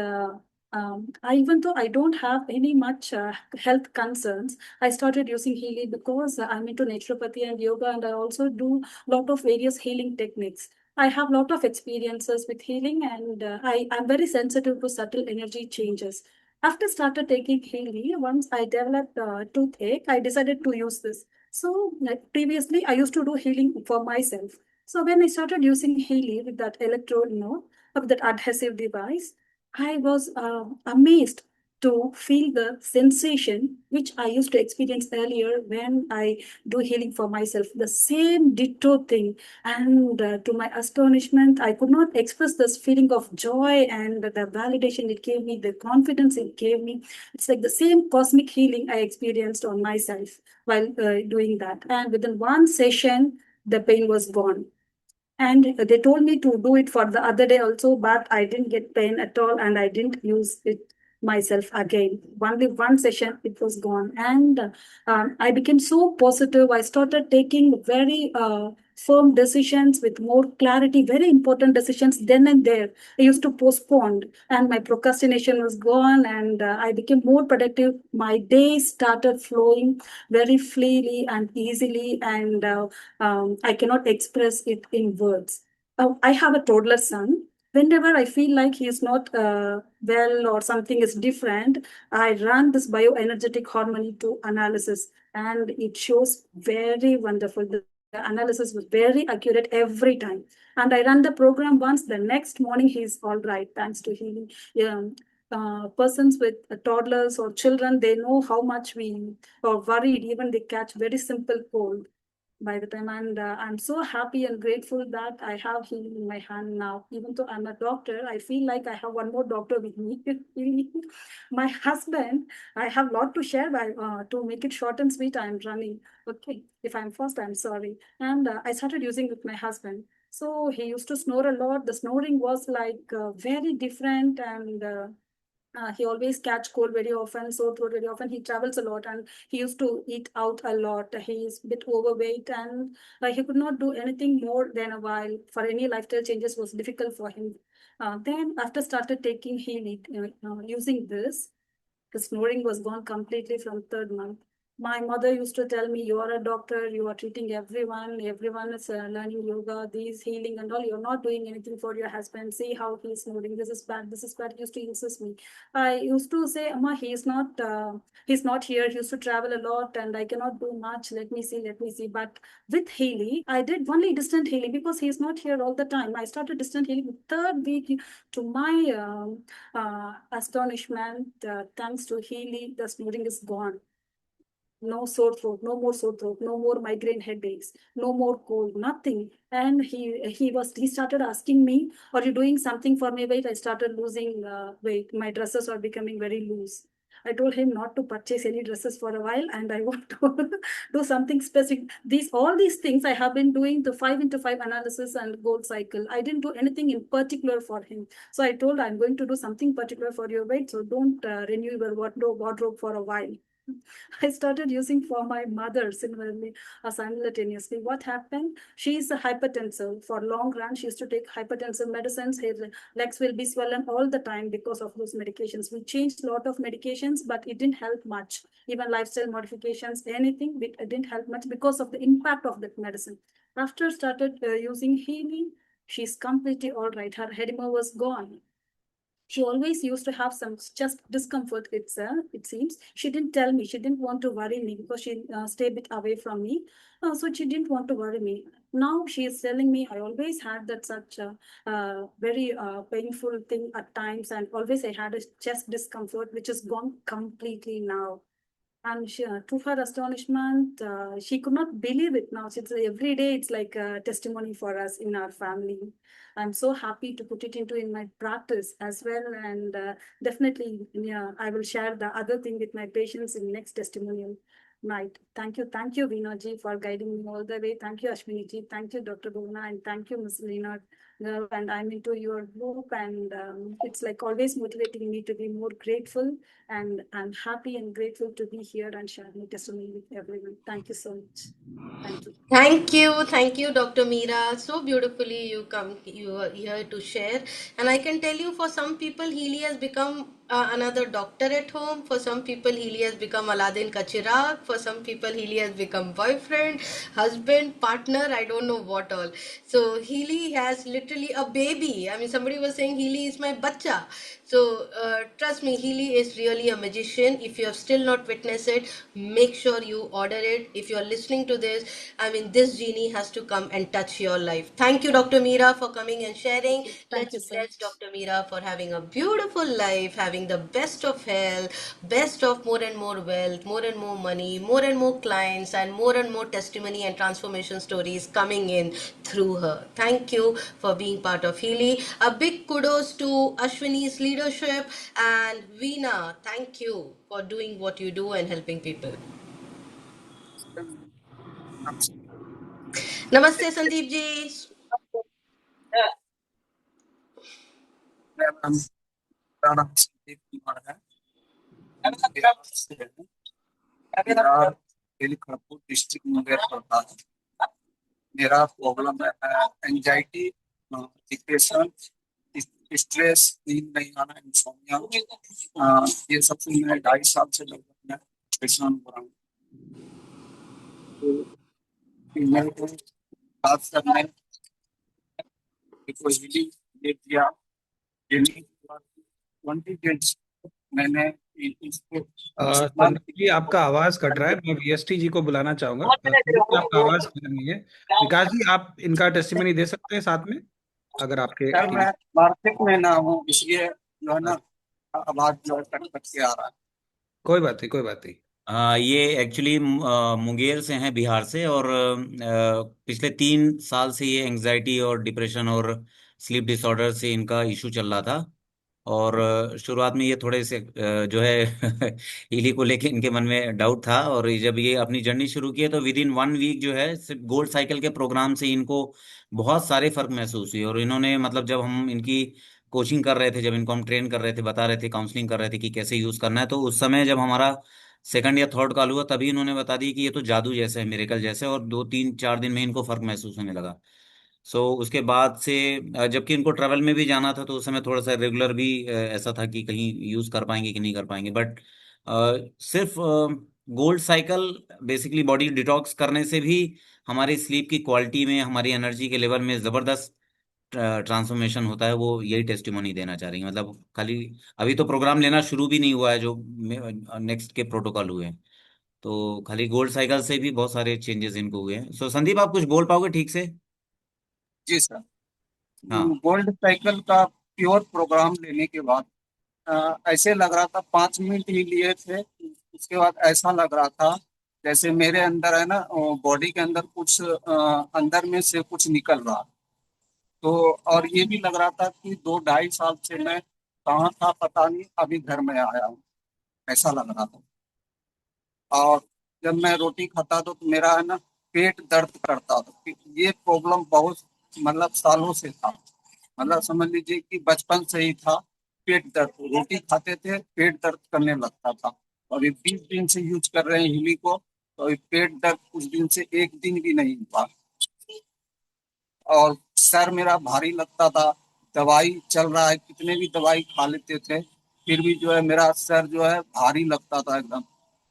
[SPEAKER 10] even though I don't have any much health concerns, I started using Healy because I'm into naturopathy and yoga, and I also do a lot of various healing techniques. I have a lot of experiences with healing, and I am very sensitive to subtle energy changes. After started taking Healy, once I developed toothache, I decided to use this. So previously, I used to do healing for myself. So when I started using Healy with that electrode, of that adhesive device, I was amazed to feel the sensation which I used to experience earlier when I do healing for myself. The same ditto thing. And to my astonishment, I could not express this feeling of joy and the validation it gave me, the confidence it gave me. It's like the same cosmic healing I experienced on myself while doing that. And within one session, the pain was gone. And they told me to do it for the other day also, but I didn't get pain at all, and I didn't use it myself again. Only one session, it was gone. And I became so positive. I started taking very firm decisions with more clarity, very important decisions then and there. I used to postpone, and my procrastination was gone, and I became more productive. My days started flowing very freely and easily, and I cannot express it in words. I have a toddler son. Whenever I feel like he is not well or something is different, I run this bioenergetic harmony to analysis, and it shows very wonderful. The analysis was very accurate every time. And I run the program once, the next morning he's all right, thanks to healing. Persons with toddlers or children, they know how much we are worried, even they catch very simple cold by the time. And I'm so happy and grateful that I have healing in my hand now. Even though I'm a doctor, I feel like I have one more doctor with me. My husband, I have a lot to share, by to make it short and sweet, I'm running. Okay, if I'm fast, I'm sorry. And I started using with my husband. So he used to snore a lot. The snoring was like very different, and he always catch cold very often, sore throat very often. He travels a lot, and he used to eat out a lot. He is a bit overweight, and he could not do anything more than a while. For any lifestyle changes was difficult for him. Then after started taking healing, using this, the snoring was gone completely from third month. My mother used to tell me, you are a doctor, you are treating everyone is learning yoga, these healing and all, you're not doing anything for your husband. See how he's snoring, this is bad, this is bad. Used to insist me. I used to say, Amma, he's not here, he used to travel a lot, and I cannot do much, let me see. But with Healy, I did only distant healing because he's not here all the time. I started distant healing third week. To my astonishment, thanks to Healy, the snoring is gone. No sore throat, no more sore throat, no more migraine headaches, no more cold, nothing. And he started asking me, are you doing something for me? Weight? I started losing weight. My dresses are becoming very loose. I told him not to purchase any dresses for a while, and I want to do something specific. All these things I have been doing the 5x5 analysis and goal cycle. I didn't do anything in particular for him. So I told, I'm going to do something particular for your weight. So don't renew your wardrobe for a while. I started using for my mother similarly, simultaneously. What happened? She is a hypertensive. For long run, she used to take hypertensive medicines. Her legs will be swollen all the time because of those medications. We changed a lot of medications, but it didn't help much. Even lifestyle modifications, anything, it didn't help much because of the impact of that medicine. After started using healing, she's completely all right. Her edema was gone. She always used to have some chest discomfort itself, it seems. She didn't tell me. She didn't want to worry me because she stayed a bit away from me. So she didn't want to worry me. Now she is telling me, I always had that such very painful thing at times, and always I had a chest discomfort, which is gone completely now. And to her astonishment, she could not believe it now. It's every day, it's like a testimony for us in our family. I'm so happy to put it into in my practice as well. And definitely, I will share the other thing with my patients in next testimonial night. Thank you, Veena ji, for guiding me all the way. Thank you, Ashwini ji. Thank you, Dr. Bhuvana, and thank you, Ms. Leonard. girl, and I'm into your group, and it's like always motivating me to be more grateful. And I'm happy and grateful to be here and share my testimony with everyone. Thank you so much. Thank you.
[SPEAKER 1] Thank you, Dr. Meera. So beautifully you are here to share. And I can tell you, for some people, Healy has become another doctor at home. For some people, Healy has become Aladdin ka chirag. For some people, Healy has become boyfriend, husband, partner. I don't know what all. So Healy has literally a baby. I mean, somebody was saying Healy is my bacha. So trust me, Healy is really a magician. If you have still not witnessed it, make sure you order it. If you are listening to this, I mean, this genie has to come and touch your life. Thank you, Dr. Meera, for coming and sharing.
[SPEAKER 10] Thank
[SPEAKER 1] Let's
[SPEAKER 10] you so
[SPEAKER 1] bless
[SPEAKER 10] much.
[SPEAKER 1] Dr. Meera for having a beautiful life, having the best of health, best of more and more wealth, more and more money, more and more clients, and more testimony and transformation stories coming in through her. Thank you for being part of Healy. A big kudos to Ashwini's leadership, and Veena, thank you for doing what you do and helping people. Namaste, Sandeep ji.
[SPEAKER 11] मेरा नाम संदीप कुमार है। मैं बिहार से हूँ। Bihar Delhi Kharagpur district Munger पड़ता है। मेरा problem है एंजाइटी, डिप्रेशन, स्ट्रेस, नींद नहीं आना, इंसोम्निया, ये सब मैं 2.5 साल से लगभग मैं परेशान हो रहा हूँ। तो मेरे को बात करने को हीलिंग दे दिया। 20 डेज मैंने इसको
[SPEAKER 6] संदीप जी, आपका आवाज कट रहा है। मैं वीएसटी जी को बुलाना चाहूंगा। संदीप जी, आपका आवाज क्लियर नहीं है। विकास जी, आप इनका टेस्टिमनी दे सकते हैं साथ में, अगर आपके
[SPEAKER 11] सर मैं मार्केट में ना हूँ, इसलिए जो है ना आवाज जो है कट कट के आ रहा है।
[SPEAKER 6] कोई बात नहीं, कोई बात नहीं।
[SPEAKER 12] ये एक्चुअली मुंगेर से हैं, बिहार से, और पिछले 3 साल से ये एंजाइटी और डिप्रेशन और स्लीप डिसऑर्डर से इनका इशू चल रहा था। और शुरुआत में ये थोड़े से जो है हीली को लेके इनके मन में डाउट था, और जब ये अपनी जर्नी शुरू की है तो विद इन 1 वीक जो है सिर्फ गोल्ड साइकिल के प्रोग्राम से इनको बहुत सारे फर्क महसूस हुए। और इन्होंने मतलब जब हम इनकी कोचिंग कर रहे थे, जब इनको हम ट्रेन कर रहे थे, बता रहे थे, काउंसलिंग कर रहे थे कि कैसे यूज करना है, तो उस समय जब हमारा सेकंड या थर्ड कॉल हुआ तभी इन्होंने बता दी कि ये तो जादू जैसे है, मिरेकल जैसे है, और 2 3 4 दिन में इनको फर्क महसूस होने लगा। उसके बाद से जबकि इनको ट्रैवल में भी जाना था, तो उस समय थोड़ा सा रेगुलर भी ऐसा था कि कहीं यूज कर पाएंगे कि नहीं कर पाएंगे। बट सिर्फ gold cycle basically body detox करने से भी हमारी स्लीप की क्वालिटी में, हमारी एनर्जी के लेवल में जबरदस्त ट्रांसफॉर्मेशन होता है। वो यही टेस्टिमोनी देना चाह रही है। मतलब खाली अभी तो प्रोग्राम लेना शुरू भी नहीं हुआ है, जो नेक्स्ट के प्रोटोकॉल हुए हैं, तो खाली गोल्ड साइकिल से भी बहुत सारे चेंजेस इनको हुए हैं। संदीप, आप कुछ बोल पाओगे ठीक से?
[SPEAKER 11] जी सर।
[SPEAKER 12] हाँ।
[SPEAKER 11] गोल्ड साइकिल का प्योर प्रोग्राम लेने के बाद ऐसे लग रहा था, 5 मिनट ही लिए थे, उसके बाद ऐसा लग रहा था जैसे मेरे अंदर है ना, बॉडी के अंदर कुछ अंदर में से कुछ निकल रहा। तो और ये भी लग रहा था कि 2 2.5 साल से मैं कहाँ था पता नहीं, अभी घर में आया हूँ, ऐसा लग रहा था। और जब मैं रोटी खाता तो मेरा है ना पेट दर्द करता था। ये प्रॉब्लम बहुत मतलब सालों से था, मतलब समझ लीजिए कि बचपन से ही था। पेट दर्द, रोटी खाते थे पेट दर्द करने लगता था। और ये 20 दिन से यूज कर रहे हैं हीली को, तो ये पेट दर्द कुछ दिन से 1 दिन भी नहीं हुआ। और सर मेरा भारी लगता था, दवाई चल रहा है, कितने भी दवाई खा लेते थे, फिर भी जो है मेरा सर जो है भारी लगता था एकदम।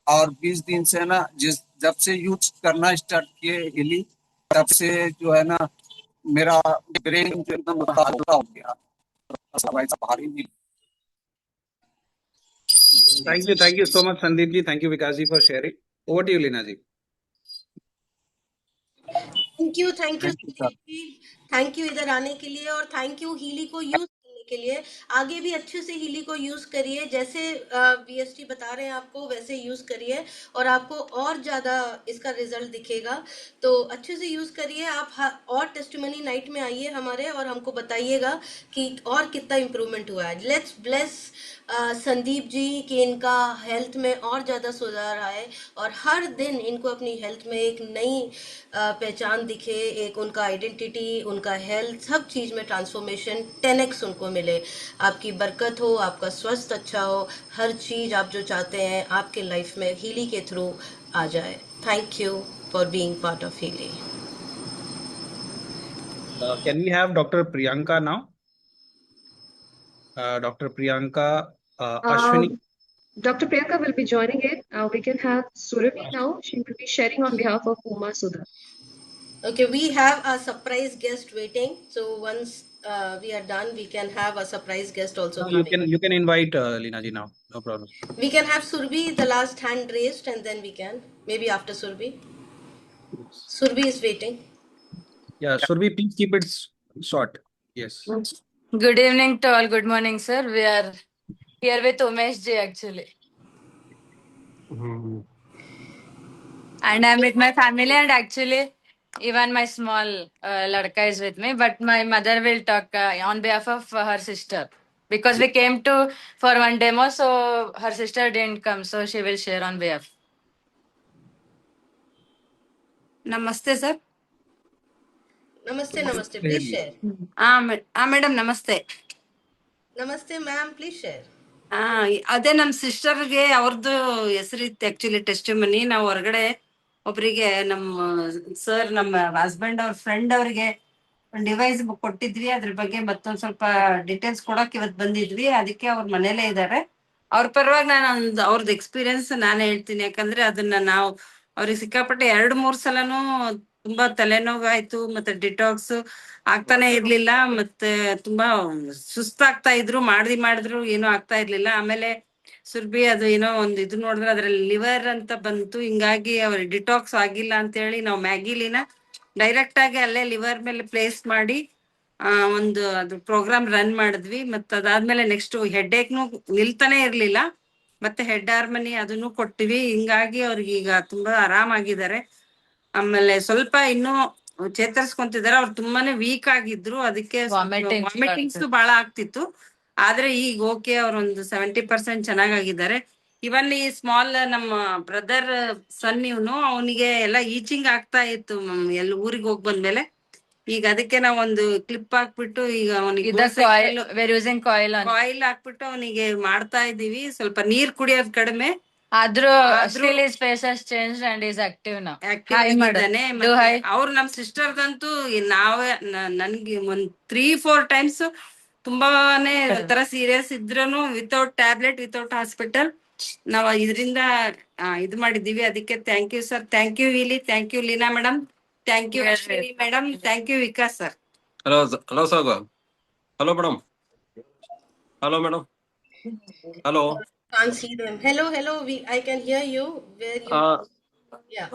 [SPEAKER 11] और 20 दिन से ना जब से यूज करना स्टार्ट किए हीली, तब से जो है ना मेरा ब्रेन जो एकदम हल्का हो गया, भारी नहीं।
[SPEAKER 6] Thank you so much Sandeep ji. Thank you Vikas ji for sharing. Over to you Leena ji.
[SPEAKER 1] Thank you thank you इधर आने के लिए, और थैंक यू हीली को यूज करने के लिए। आगे भी अच्छे से हीली को यूज करिए, जैसे वीएसटी बता रहे हैं आपको वैसे यूज करिए और आपको और ज्यादा इसका रिजल्ट दिखेगा। तो अच्छे से यूज करिए आप। और टेस्टिमनी नाइट में आइए हमारे और हमको बताइएगा कि और कितना इम्प्रूवमेंट हुआ है। लेट्स ब्लेस संदीप जी कि इनका हेल्थ में और ज़्यादा सुधार आए और हर दिन इनको अपनी हेल्थ में एक नई पहचान दिखे, एक उनका आइडेंटिटी, उनका हेल्थ, सब चीज़ में ट्रांसफॉर्मेशन 10x उनको मिले। आपकी बरकत हो, आपका स्वास्थ्य अच्छा हो, हर चीज़ आप जो चाहते हैं आपके लाइफ में हीली के थ्रू आ जाए। Thank you for being part of Healy.
[SPEAKER 6] Can we have Dr. Priyanka now? Dr. Priyanka Ashwini.
[SPEAKER 2] Dr. Priyanka will be joining in. We can have Surabhi now. She will be sharing on behalf of Uma Sudha.
[SPEAKER 1] Okay, we have a surprise guest waiting. So once we are done, we can have a surprise guest also
[SPEAKER 6] No,
[SPEAKER 1] coming.
[SPEAKER 6] you can invite Leena ji now. No problem.
[SPEAKER 1] We can have Surbi, the last hand raised, and then we can maybe after Surbi. Surbi is waiting.
[SPEAKER 6] Yeah, Surabhi, please keep it short. Yes.
[SPEAKER 13] Good evening to all. Good morning, sir. We are here with Umesh ji actually. And I'm with my family, and actually, even my small ladka is with me. But my mother will talk on behalf of her sister because we came to for one demo, so her sister didn't come, so she will share on behalf. Namaste, sir.
[SPEAKER 1] Namaste, namaste. Please share.
[SPEAKER 13] Madam, namaste.
[SPEAKER 1] Namaste, ma'am. Please share.
[SPEAKER 13] ಅದೇ ನಮ್ಮ ಸಿಸ್ಟರ್ಗೆ ಅವ್ರದ್ದು ಹೆಸರಿತ್ತು actually testimony. ನಾವು ಹೊರಗಡೆ ಒಬ್ರಿಗೆ ನಮ್ಮ sir ನಮ್ಮ husband ಅವ್ರ friend ಅವ್ರಿಗೆ ಒಂದು ಡಿವೈಸ್ ಕೊಟ್ಟಿದ್ವಿ. ಅದ್ರ ಬಗ್ಗೆ ಮತ್ತೊಂದ್ ಸ್ವಲ್ಪ ಡೀಟೇಲ್ಸ್ ಕೊಡಕ್ ಇವತ್ತು ಬಂದಿದ್ವಿ. ಅದಕ್ಕೆ ಅವ್ರ ಮನೇಲೇ ಇದ್ದಾರೆ. ಅವ್ರ ಪರವಾಗಿ ನಾನು ಅವ್ರದ್ದು ಎಕ್ಸ್ಪೀರಿಯನ್ಸ್ ನಾನೇ ಹೇಳ್ತೀನಿ. ಯಾಕಂದ್ರೆ ಅದನ್ನ ನಾವು ಅವ್ರಿಗೆ ಸಿಕ್ಕಾಪಟ್ಟೆ 2-3 ಸಲನೂ ತುಂಬಾ ತಲೆನೋವಾಯ್ತು, ಮತ್ತೆ ಡಿಟಾಕ್ಸ್ ಆಗ್ತಾನೆ ಇರ್ಲಿಲ್ಲ, ಮತ್ತೆ ತುಂಬಾ ಸುಸ್ತಾಗ್ತಾ ಇದ್ರು. ಮಾಡಿದ್ರು ಏನೂ ಆಗ್ತಾ ಇರ್ಲಿಲ್ಲ. ಆಮೇಲೆ ಸುರ್ಬಿ ಅದು ಏನೋ ಒಂದು ಇದು ನೋಡಿದ್ರೆ ಅದ್ರಲ್ಲಿ ಲಿವರ್ ಅಂತ ಬಂತು. ಹಿಂಗಾಗಿ ಅವ್ರ ಡಿಟಾಕ್ಸ್ ಆಗಿಲ್ಲ ಅಂತ ಹೇಳಿ ನಾವು ಮ್ಯಾಗಿಲಿನ ಡೈರೆಕ್ಟ್ ಆಗಿ ಅಲ್ಲೇ ಲಿವರ್ ಮೇಲೆ ಪ್ಲೇಸ್ ಮಾಡಿ ಒಂದು ಅದು ಪ್ರೋಗ್ರಾಮ್ ರನ್ ಮಾಡಿದ್ವಿ. ಮತ್ತೆ ಅದಾದ್ಮೇಲೆ ನೆಕ್ಸ್ಟ್ ಹೆಡ್ ಏಕ್ನು ನಿಲ್ತಾನೆ ಇರ್ಲಿಲ್ಲ. ಮತ್ತೆ ಹೆಡ್ ಹಾರ್ಮನಿ ಅದನ್ನು ಕೊಟ್ಟಿವಿ. ಹಿಂಗಾಗಿ ಅವ್ರಿಗೆ ಈಗ ತುಂಬಾ ಆರಾಮಾಗಿದ್ದಾರೆ. ಆಮೇಲೆ ಸ್ವಲ್ಪ ಇನ್ನೂ ಚೇತರಿಸ್ಕೊಂತಿದ್ದಾರೆ. ಅವ್ರು ತುಂಬಾನೇ ವೀಕ್ ಆಗಿದ್ರು, ಅದಕ್ಕೆ ವಾಮಿಟಿಂಗ್ಸ್ ಬಹಳ ಆಗ್ತಿತ್ತು. ಆದ್ರೆ ಈಗ ಓಕೆ, ಅವ್ರೊಂದು 70% ಚೆನ್ನಾಗಿದ್ದಾರೆ. ಇವನ್ ಈ ಸ್ಮಾಲ್ ನಮ್ಮ ಬ್ರದರ್ ಸನ್ ಇವನು, ಅವನಿಗೆ ಎಲ್ಲ ಈಚಿಂಗ್ ಆಗ್ತಾ ಇತ್ತು ಎಲ್ಲ ಊರಿಗೆ ಹೋಗಿ ಬಂದ್ಮೇಲೆ. ಈಗ ಅದಕ್ಕೆ ನಾವು ಒಂದು ಕ್ಲಿಪ್ ಹಾಕ್ಬಿಟ್ಟು ಈಗ ಅವನಿಗೆ ಕಾಯಿಲ್ ಹಾಕ್ಬಿಟ್ಟು ಅವನಿಗೆ ಮಾಡ್ತಾ ಇದೀವಿ. ಸ್ವಲ್ಪ ನೀರ್ ಕುಡಿಯೋದ್ ಕಡಿಮೆ ಆದ್ರೂ ಅವ್ರು ನಮ್ ಸಿಸ್ಟರ್ದಂತೂ ನಾವೇ ನನ್ಗೆ ಒಂದ್ 3-4 ಟೈಮ್ಸ್ ತುಂಬಾನೇ ತರ ಸೀರಿಯಸ್ ಇದ್ರೂನು ವಿತೌಟ್ ಟ್ಯಾಬ್ಲೆಟ್ ವಿತೌಟ್ ಹಾಸ್ಪಿಟಲ್ ನಾವು ಇದರಿಂದ ಇದು ಮಾಡಿದೀವಿ. ಅದಕ್ಕೆ thank you sir. Thank you ವಿಲಿ. Thank you Leena madam. Thank you Ashwini madam. Thank you Vikas sir.
[SPEAKER 14] Hello, sir. Hello, madam. Hello, madam. Hello.
[SPEAKER 1] Can't see them. Hello. I can hear you. Where you? Yeah.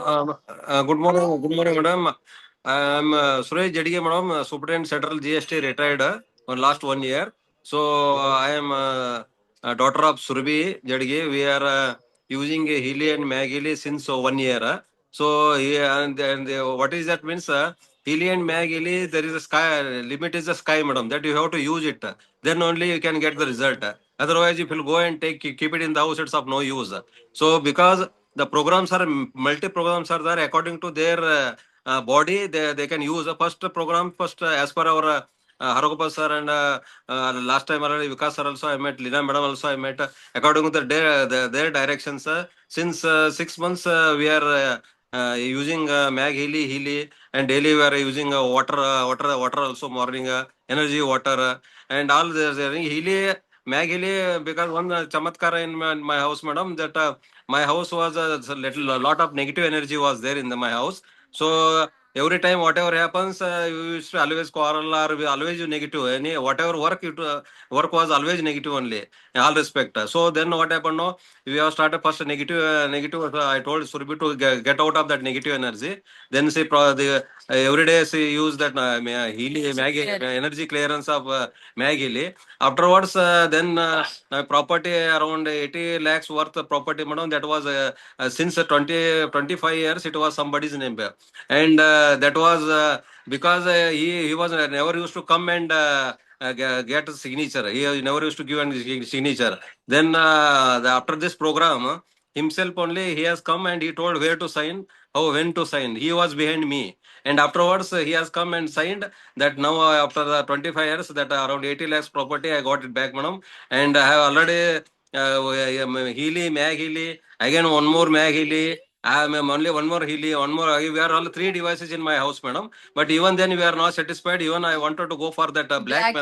[SPEAKER 14] Good morning, madam. I'm Suresh Jadige, madam, Superintendent Central GST, retired for last 1 year. So I am a daughter of Surabhi Jadige. We are using Healy and Mag-Healy since 1 year. So and what is that means? Healy and Mag-Healy, there is a sky limit is the sky, madam. That you have to use it. Then only you can get the result. Otherwise, if you go and keep it in the house, it's of no use. So because the programs are multi-programs are there according to their body, they can use the first program as per our Haragopal sir and last time already Vikas sir also I met, Lina madam also I met. According to their directions, since 6 months we are using Mag-Healy, and daily we are using water also, morning energy water and all the Healy, Mag-Healy, because one chamatkara in my house, madam, that my house was a lot of negative energy was there in my house. So every time whatever happens, you used to always quarrel or we always negative. Any whatever work work was always negative only. In all respect. So then what happened? No, we have started first negative. Negative. I told Surbi to get out of that negative energy. Then say every day she use that Healy Maggie energy clearance of Maggie. Afterwards, then property around 80 lakhs worth of property, madam. That was since 25 years. It was somebody's name, and that was because he was never used to come and get a signature. He never used to give a signature. Then after this program, himself only he has come and he told where to sign, how when to sign. He was behind me, and afterwards he has come and signed that now after the 25 years that around 80 lakhs property I got it back, madam, and I have already Healy, Mag Healy, again one more Mag Healy. I am only one more Healy, one more. We are all 3 devices in my house, madam. But even then, we are not satisfied. Even I wanted to go for that black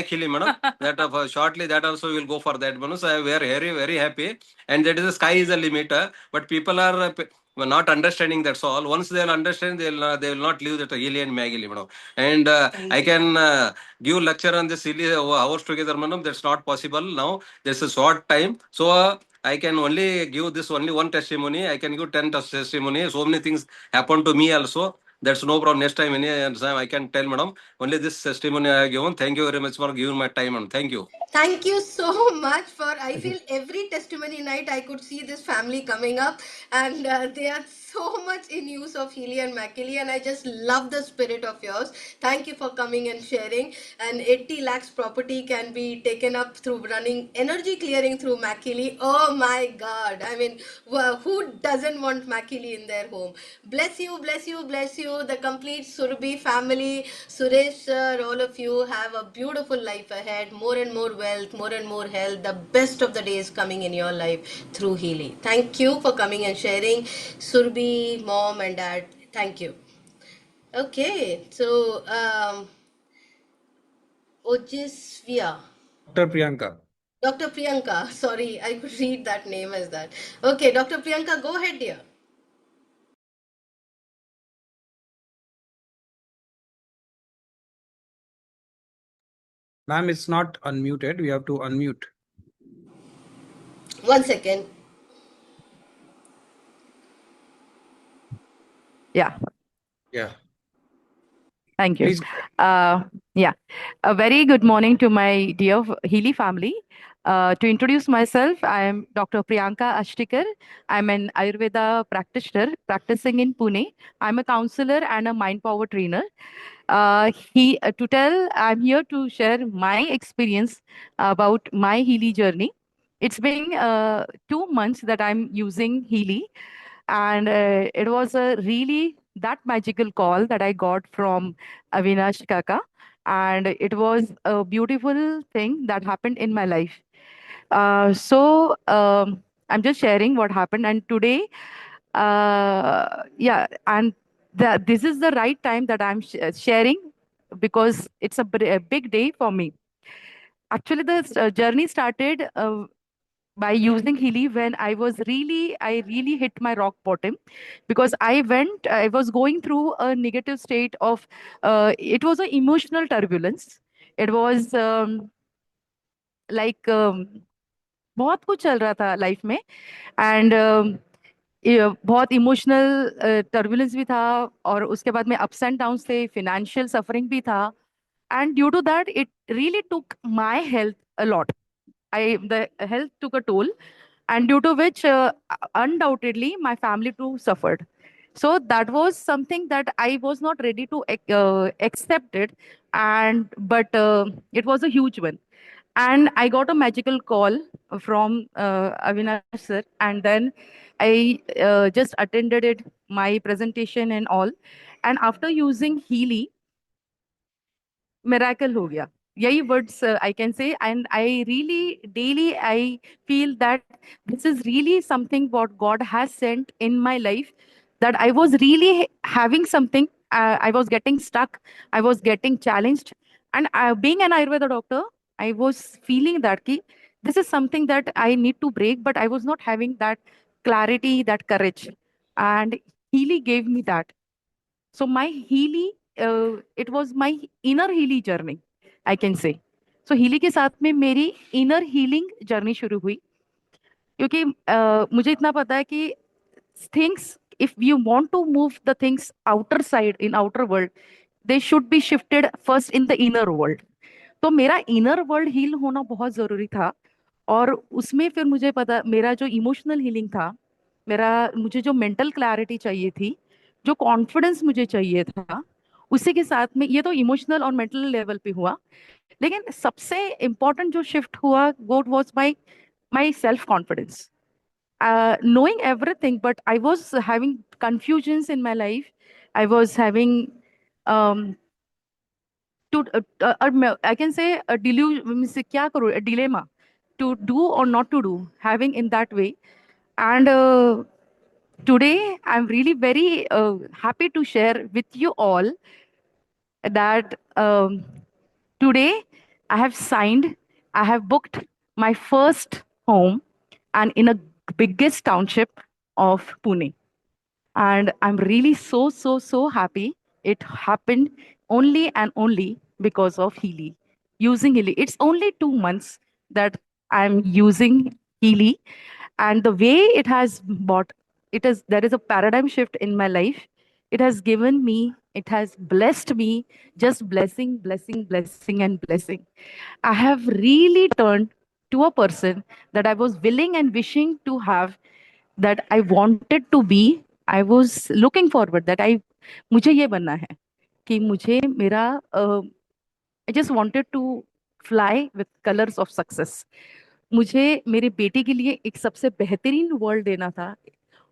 [SPEAKER 14] Healy, madam. That shortly, that also will go for that, madam. So we are very, very happy. And that is the sky is the limit. But people are not understanding. That's all. Once they will understand, they will not leave that Healy and Mag Healy, madam. And I can give lecture on this Healy hours together, madam. That's not possible now. There's a short time. So I can only give this only one testimony. I can give 10 testimony. So many things happen to me also. That's no problem. Next time, any time I can tell, madam. Only this testimony I have given. Thank you very much for giving my time, madam. Thank you.
[SPEAKER 1] Thank you so much for. I feel every testimony night I could see this family coming up, and they are so much in use of Healy and Makili, and I just love the spirit of yours. Thank you for coming and sharing. And 80 lakhs property can be taken up through running energy clearing through Makili. Oh my God! I mean, who doesn't want Makili in their home? Bless you, bless you, bless you. The complete Surbi family, Suresh sir, all of you have a beautiful life ahead. More and more wealth, more and more health. The best of the days coming in your life through Healy. Thank you for coming and sharing. Surbi, mom and dad, thank you. Okay, so Ojisvia.
[SPEAKER 6] Dr. Priyanka.
[SPEAKER 1] Dr. Priyanka, sorry, I could read that name as that. Okay, Dr. Priyanka, go ahead, dear.
[SPEAKER 6] Ma'am, it's not unmuted. We have to unmute.
[SPEAKER 1] 1 second.
[SPEAKER 15] Yeah.
[SPEAKER 6] Yeah.
[SPEAKER 15] Thank you.
[SPEAKER 6] Please.
[SPEAKER 15] Yeah. A very good morning to my dear Healy family. To introduce myself, I am Dr. Priyanka Ashtikar. I'm an Ayurveda practitioner practicing in Pune. I'm a counselor and a mind power trainer. I'm here to share my experience about my Healy journey. It's been 2 months that I'm using Healy, and it was a really that magical call that I got from Avinash Kaka, and it was a beautiful thing that happened in my life. I'm just sharing what happened, and today, yeah, and this is the right time that I'm sharing because it's a big day for me. Actually, the journey started by using Healy when I really hit my rock bottom because I was going through a negative state of, it was an emotional turbulence. It was like बहुत कुछ चल रहा था life में and बहुत emotional turbulence भी था और उसके बाद में अप्स एंड डाउन्स थे फिनेंशियल सफरिंग भी था and due to that it really took my health a lot the health took a toll, and due to which undoubtedly my family too suffered. So that was something that I was not ready to accept it, but it was a huge one. And I got a magical call from Avinash sir, and then I just attended it, my presentation and all. And after using Healy, miracle हो गया. यही words I can say, and I really daily I feel that this is really something what God has sent in my life, that I was really having something. I was getting stuck. I was getting challenged, and being an Ayurveda doctor, I was feeling that this is something that I need to break, but I was not having that clarity, that courage, and Healy gave me that. So my Healy, it was my inner Healy journey, I can say. So Healy के साथ में मेरी inner healing journey शुरू हुई, क्योंकि मुझे इतना पता है कि things, if you want to move the things outer side in outer world, they should be shifted first in the inner world. तो मेरा इनर वर्ल्ड हील होना बहुत जरूरी था, और उसमें फिर मुझे पता मेरा जो इमोशनल हीलिंग था, मुझे जो मेंटल क्लैरिटी चाहिए थी, जो कॉन्फिडेंस मुझे चाहिए था, उसी के साथ में ये तो इमोशनल और मेंटल लेवल पे हुआ, लेकिन सबसे इम्पोर्टेंट जो शिफ्ट हुआ वो was my self confidence. Knowing everything, but I was having confusions in my life. I was having um, I can say a delusion, a dilemma to do or not to do, having in that way. And today I'm really very happy to share with you all that today I have signed, I have booked my first home, and in a biggest township of Pune. And I'm really so happy. It happened only and only because of Healy. Using Healy. It's only 2 months that I'm using Healy. And the way it has bought, there is a paradigm shift in my life. It has given me, it has blessed me, just blessing, blessing, blessing, and blessing. I have really turned to a person that I was willing and wishing to have, that I wanted to be. I was looking forward that मुझे ये बनना है कि मुझे मेरा I just wanted to fly with colors of success. मुझे मेरे बेटे के लिए एक सबसे बेहतरीन वर्ल्ड देना था,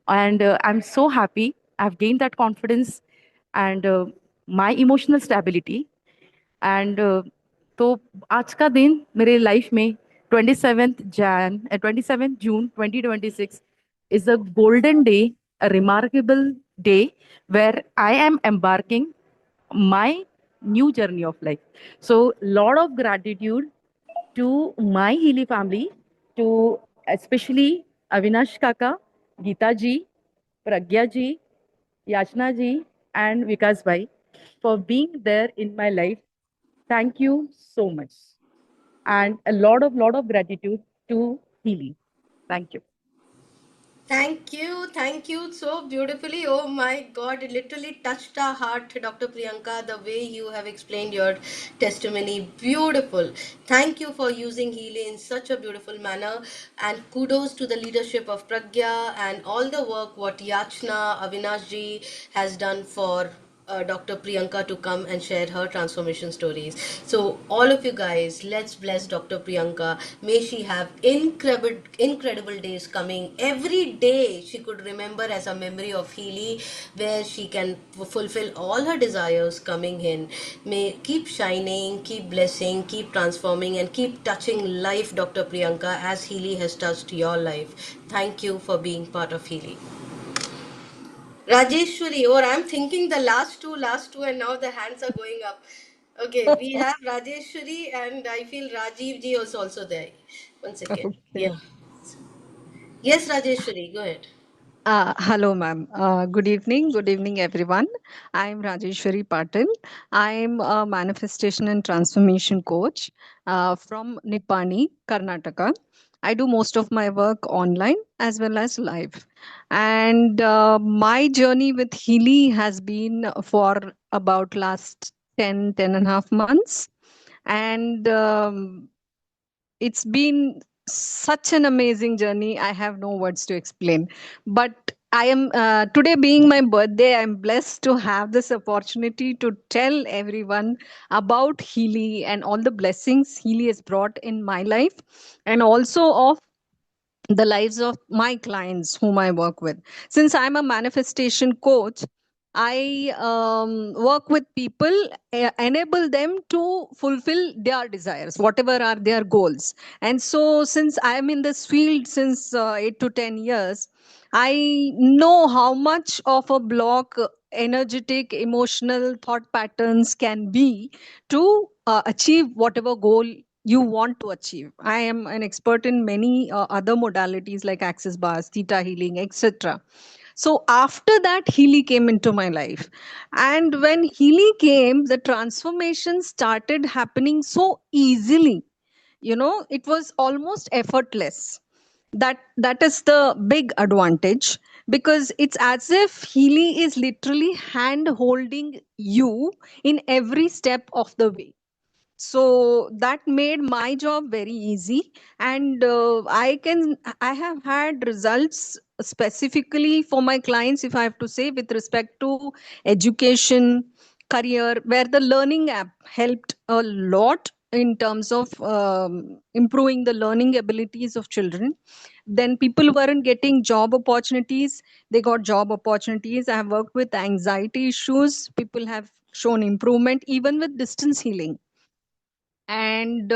[SPEAKER 15] and I'm so happy I've gained that confidence and my emotional stability. And तो आज का दिन मेरे लाइफ में 27th June 2026 is a golden day, a remarkable day where I am embarking my new journey of life. So lot of gratitude to my Healy family, to especially Avinash Kaka, Geeta ji, Pragya ji, Yachna ji, and Vikas bhai for being there in my life. Thank you so much. And a lot of gratitude to Healy. Thank you.
[SPEAKER 1] Thank you so beautifully. Oh my God, it literally touched our heart, Dr. Priyanka, the way you have explained your testimony. Beautiful. Thank you for using Healy in such a beautiful manner. And kudos to the leadership of Pragya and all the work what Yachna Avinash ji has done for Dr. Priyanka to come and share her transformation stories. So all of you guys, let's bless Dr. Priyanka. May she have incredible days coming. Every day she could remember as a memory of Healy, where she can fulfill all her desires coming in. May keep shining, keep blessing, keep transforming, and keep touching life, Dr. Priyanka, as Healy has touched your life. Thank you for being part of Healy. Rajeshwari, or I'm thinking the last two, and now the hands are going up. Okay, we have Rajeshwari, and I feel Rajiv ji is also there. One second.
[SPEAKER 16] Okay.
[SPEAKER 1] Yeah. Yes, Rajeshwari, go ahead.
[SPEAKER 16] Hello, ma'am. Good evening, everyone. I'm Rajeshwari Patil. I'm a manifestation and transformation coach from Nipani, Karnataka. I do most of my work online as well as live. And my journey with Healy has been for about last 10 and a half months. And it's been such an amazing journey. I have no words to explain. But I am today being my birthday, I'm blessed to have this opportunity to tell everyone about Healy and all the blessings Healy has brought in my life, and also of the lives of my clients whom I work with. Since I'm a manifestation coach, I work with people, enable them to fulfill their desires, whatever are their goals. And so, since I'm in this field since 8 to 10 years, I know how much of a block energetic, emotional thought patterns can be to achieve whatever goal you want to achieve. I am an expert in many other modalities like access bars, theta healing, etc. So after that, Healy came into my life. And when Healy came, the transformation started happening so easily. You know, it was almost effortless. That is the big advantage, because it's as if Healy is literally hand holding you in every step of the way. So that made my job very easy. And I have had results specifically for my clients, if I have to say, with respect to education, career, where the learning app helped a lot in terms of improving the learning abilities of children. Then people weren't getting job opportunities, they got job opportunities. I have worked with anxiety issues, people have shown improvement even with distance healing. And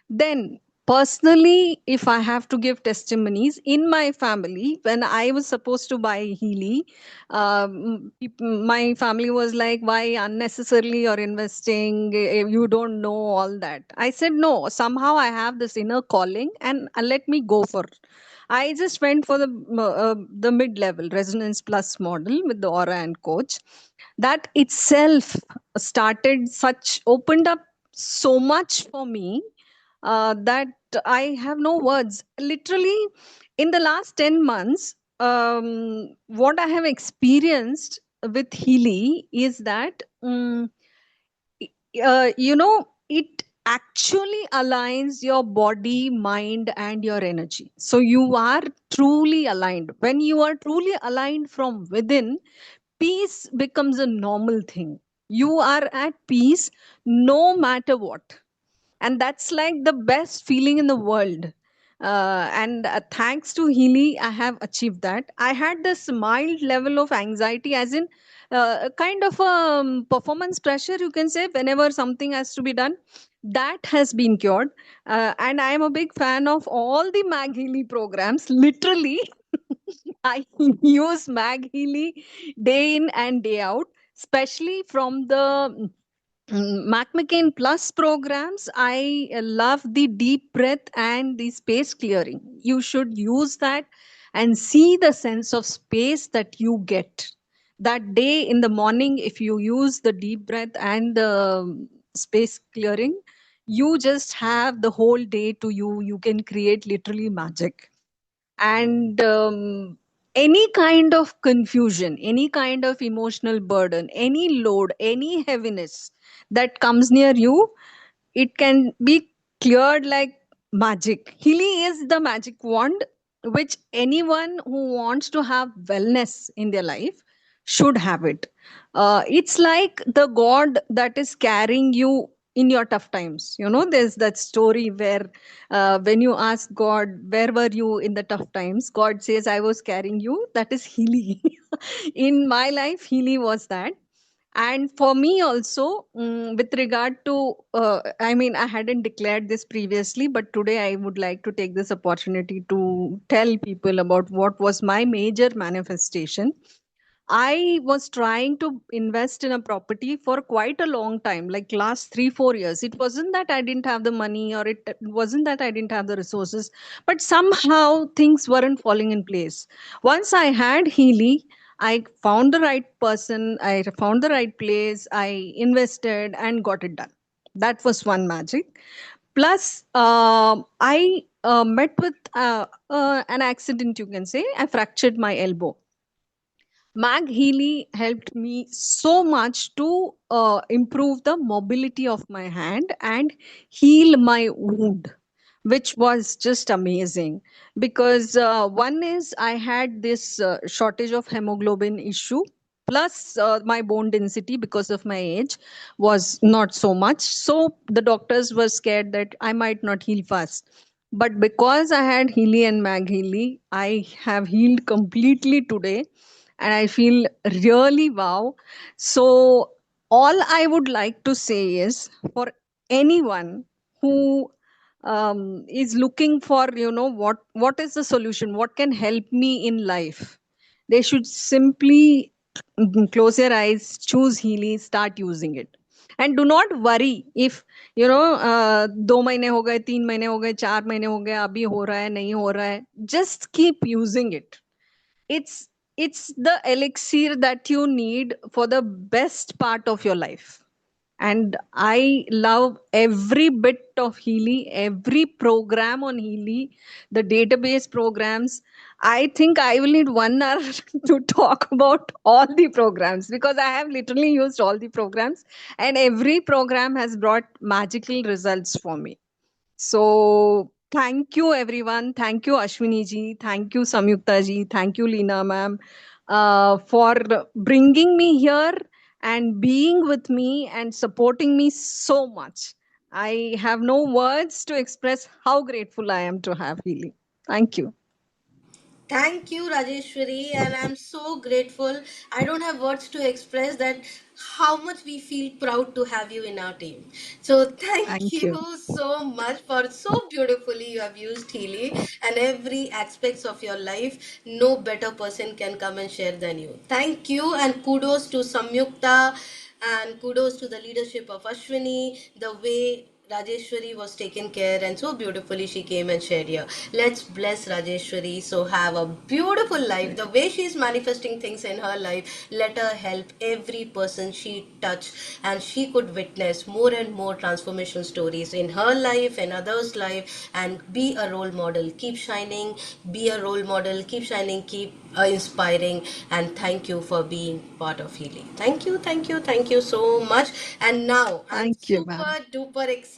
[SPEAKER 16] then personally, if I have to give testimonies in my family, when I was supposed to buy Healy, my family was like, why unnecessarily you're investing? You don't know all that. I said, no, somehow I have this inner calling, and let me go for it. I just went for the mid-level Resonance Plus model with the Aura and Coach. That itself opened up so much for me that I have no words. Literally, in the last 10 months, what I have experienced with Healy is that, it actually aligns your body, mind, and your energy. So you are truly aligned. When you are truly aligned from within, peace becomes a normal thing. You are at peace no matter what. And that's like the best feeling in the world. And thanks to Healy, I have achieved that. I had this mild level of anxiety, as in kind of performance pressure, you can say, whenever something has to be done. That has been cured. And I am a big fan of all the Mag Healy programs. Literally, I use Mag Healy day in and day out, especially from the Mac McCain Plus programs. I love the deep breath and the space clearing. You should use that and see the sense of space that you get. That day in the morning, if you use the deep breath and the space clearing, you just have the whole day to you. You can create literally magic. And any kind of confusion, any kind of emotional burden, any load, any heaviness that comes near you, it can be cleared like magic. Healy is the magic wand which anyone who wants to have wellness in their life should have it. It's like the god that is carrying you in your tough times. You know, there's that story where when you ask God, where were you in the tough times? God says, I was carrying you. That is Healy. In my life, Healy was that. And for me also, with regard to, I hadn't declared this previously, but today I would like to take this opportunity to tell people about what was my major manifestation. I was trying to invest in a property for quite a long time, like last 3-4 years. It wasn't that I didn't have the money, or it wasn't that I didn't have the resources, but somehow things weren't falling in place. Once I had Healy, I found the right person, I found the right place, I invested and got it done. That was one magic. Plus, I met with an accident, you can say. I fractured my elbow. Mag Healy helped me so much to improve the mobility of my hand and heal my wound, which was just amazing. Because one is I had this shortage of hemoglobin issue, plus my bone density because of my age was not so much. So the doctors were scared that I might not heal fast. But because I had Healy and Mag Healy, I have healed completely today, and I feel really wow. So all I would like to say is, for anyone who is looking for, what is the solution, what can help me in life, they should simply close your eyes, choose Healy, start using it. And do not worry if 2 महीने हो गए, 3 महीने हो गए, 4 महीने हो गए, अभी हो रहा है, नहीं हो रहा है. Just keep using it. It's it's the elixir that you need for the best part of your life. And I love every bit of Healy, every program on Healy, the database programs. I think I will need 1 hour to talk about all the programs, because I have literally used all the programs and every program has brought magical results for me. So thank you everyone. Thank you Ashwini ji. Thank you Samyukta ji. Thank you Leena ma'am for bringing me here and being with me and supporting me so much. I have no words to express how grateful I am to have Healy. Thank you.
[SPEAKER 1] Thank you, Rajeshwari, and I'm so grateful. I don't have words to express that how much we feel proud to have you in our team. So thank
[SPEAKER 16] Thank
[SPEAKER 1] you
[SPEAKER 16] you.
[SPEAKER 1] so much for so beautifully you have used Healy and every aspects of your life. No better person can come and share than you. Thank you and kudos to Samyukta and kudos to the leadership of Ashwini, the way Rajeshwari was taken care and so beautifully she came and shared here. Let's bless Rajeshwari. So have a beautiful life. The way she's manifesting things in her life, let her help every person she touch and she could witness more and more transformation stories in her life and others' life and be a role model. Keep shining, be a role model, keep shining, keep inspiring, and thank you for being part of Healing. Thank you so much. And now I'm
[SPEAKER 16] Thank you,
[SPEAKER 1] super
[SPEAKER 16] ma'am.
[SPEAKER 1] duper excited.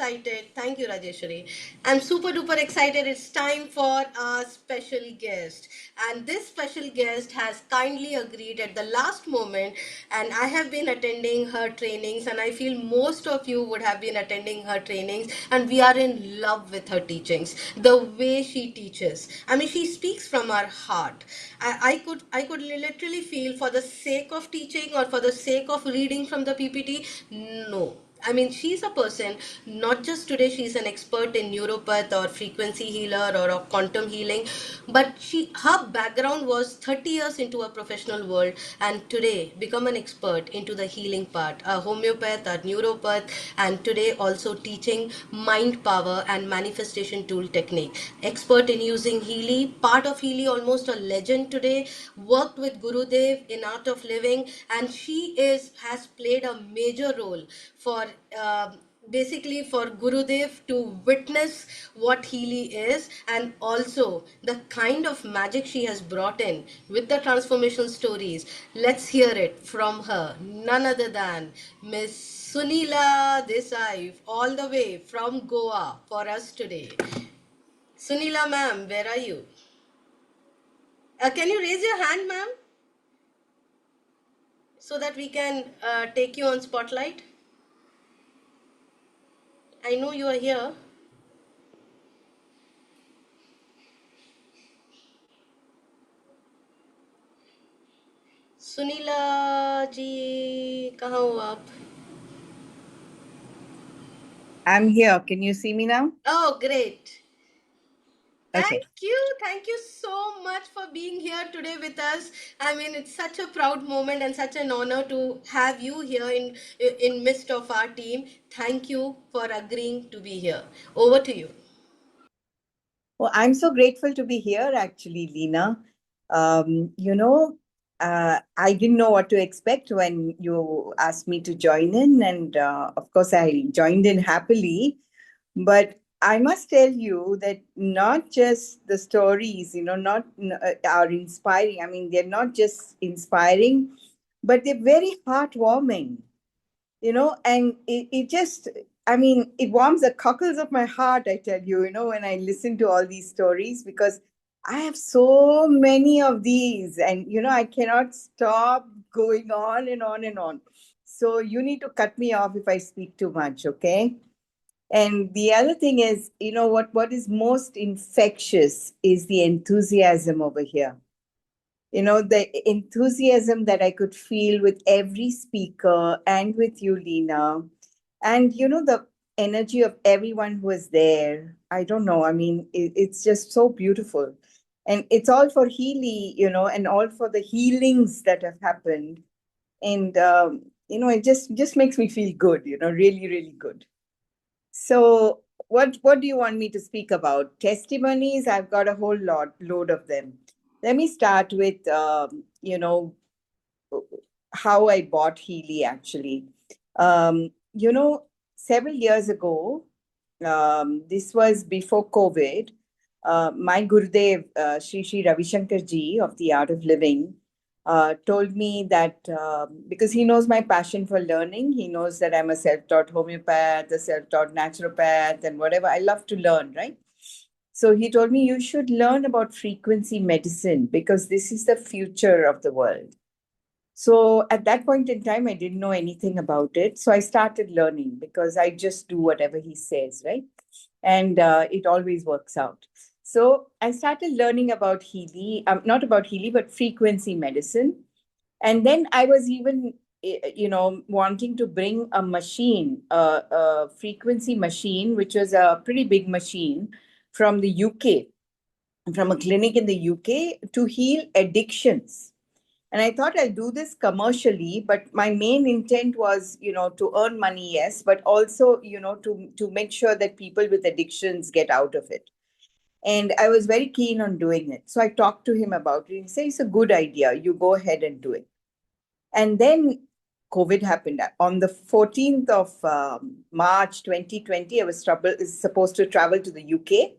[SPEAKER 1] Thank you, Rajeshwari. I'm super duper excited. It's time for our special guest. And this special guest has kindly agreed at the last moment. And I have been attending her trainings, and I feel most of you would have been attending her trainings. And we are in love with her teachings, the way she teaches. I mean, she speaks from her heart. I could literally feel for the sake of teaching or for the sake of reading from the PPT. No. I mean, she's a person, not just today, she's an expert in neuropath or frequency healer or a quantum healing, but her background was 30 years into a professional world and today become an expert into the healing part, a homeopath, a neuropath, and today also teaching mind power and manifestation tool technique. Expert in using Healy, part of Healy, almost a legend today, worked with Gurudev in Art of Living, and she has played a major role for basically for Gurudev to witness what Healy is and also the kind of magic she has brought in with the transformation stories. Let's hear it from her, none other than Miss Sunila Desai, all the way from Goa for us today. Sunila ma'am, where are you? Can you raise your hand, ma'am, so that we can take you on spotlight? I know you are here. Sunila जी कहाँ हो आप?
[SPEAKER 17] I'm here. Can you see me now?
[SPEAKER 1] Oh, great.
[SPEAKER 17] Okay.
[SPEAKER 1] Thank you so much for being here today with us. I mean, it's such a proud moment and such an honor to have you here in midst of our team. Thank you for agreeing to be here. Over to you.
[SPEAKER 17] Well, I'm so grateful to be here, actually, Leena. I didn't know what to expect when you asked me to join in, and of course, I joined in happily. But I must tell you that not just the stories, are inspiring. I mean, they're not just inspiring, but they're very heartwarming. And it just, I mean, it warms the cockles of my heart, I tell you, when I listen to all these stories, because I have so many of these, and I cannot stop going on and on and on. So you need to cut me off if I speak too much, okay? And the other thing is, what is most infectious is the enthusiasm over here. The enthusiasm that I could feel with every speaker and with you, Leena, and the energy of everyone who was there. I don't know. I mean, it's just so beautiful. And it's all for Healy, and all for the healings that have happened. And, it just makes me feel good, really, really good. So what do you want me to speak about? Testimonies, I've got a whole load of them. let me start with, how I bought Healy actually. Several years ago, this was before COVID, my Gurudev, Shri Ravi Shankar Ji of the Art of Living, told me that because he knows my passion for learning, he knows that I'm a self-taught homeopath, a self-taught naturopath, and whatever. I love to learn, right? So he told me, you should learn about frequency medicine because this is the future of the world. So at that point in time, I didn't know anything about it. So I started learning because I just do whatever he says, right? And it always works out. So I started learning about Healy, not about Healy, but frequency medicine. And then I was even, wanting to bring a machine, a frequency machine, which was a pretty big machine from the UK, from a clinic in the UK to heal addictions. And I thought I'll do this commercially, but my main intent was, to earn money, yes, but also, to make sure that people with addictions get out of it. And I was very keen on doing it. So I talked to him about it. He said, it's a good idea. You go ahead and do it. And then COVID happened. On the 14th of March 2020, I was supposed to travel to the UK.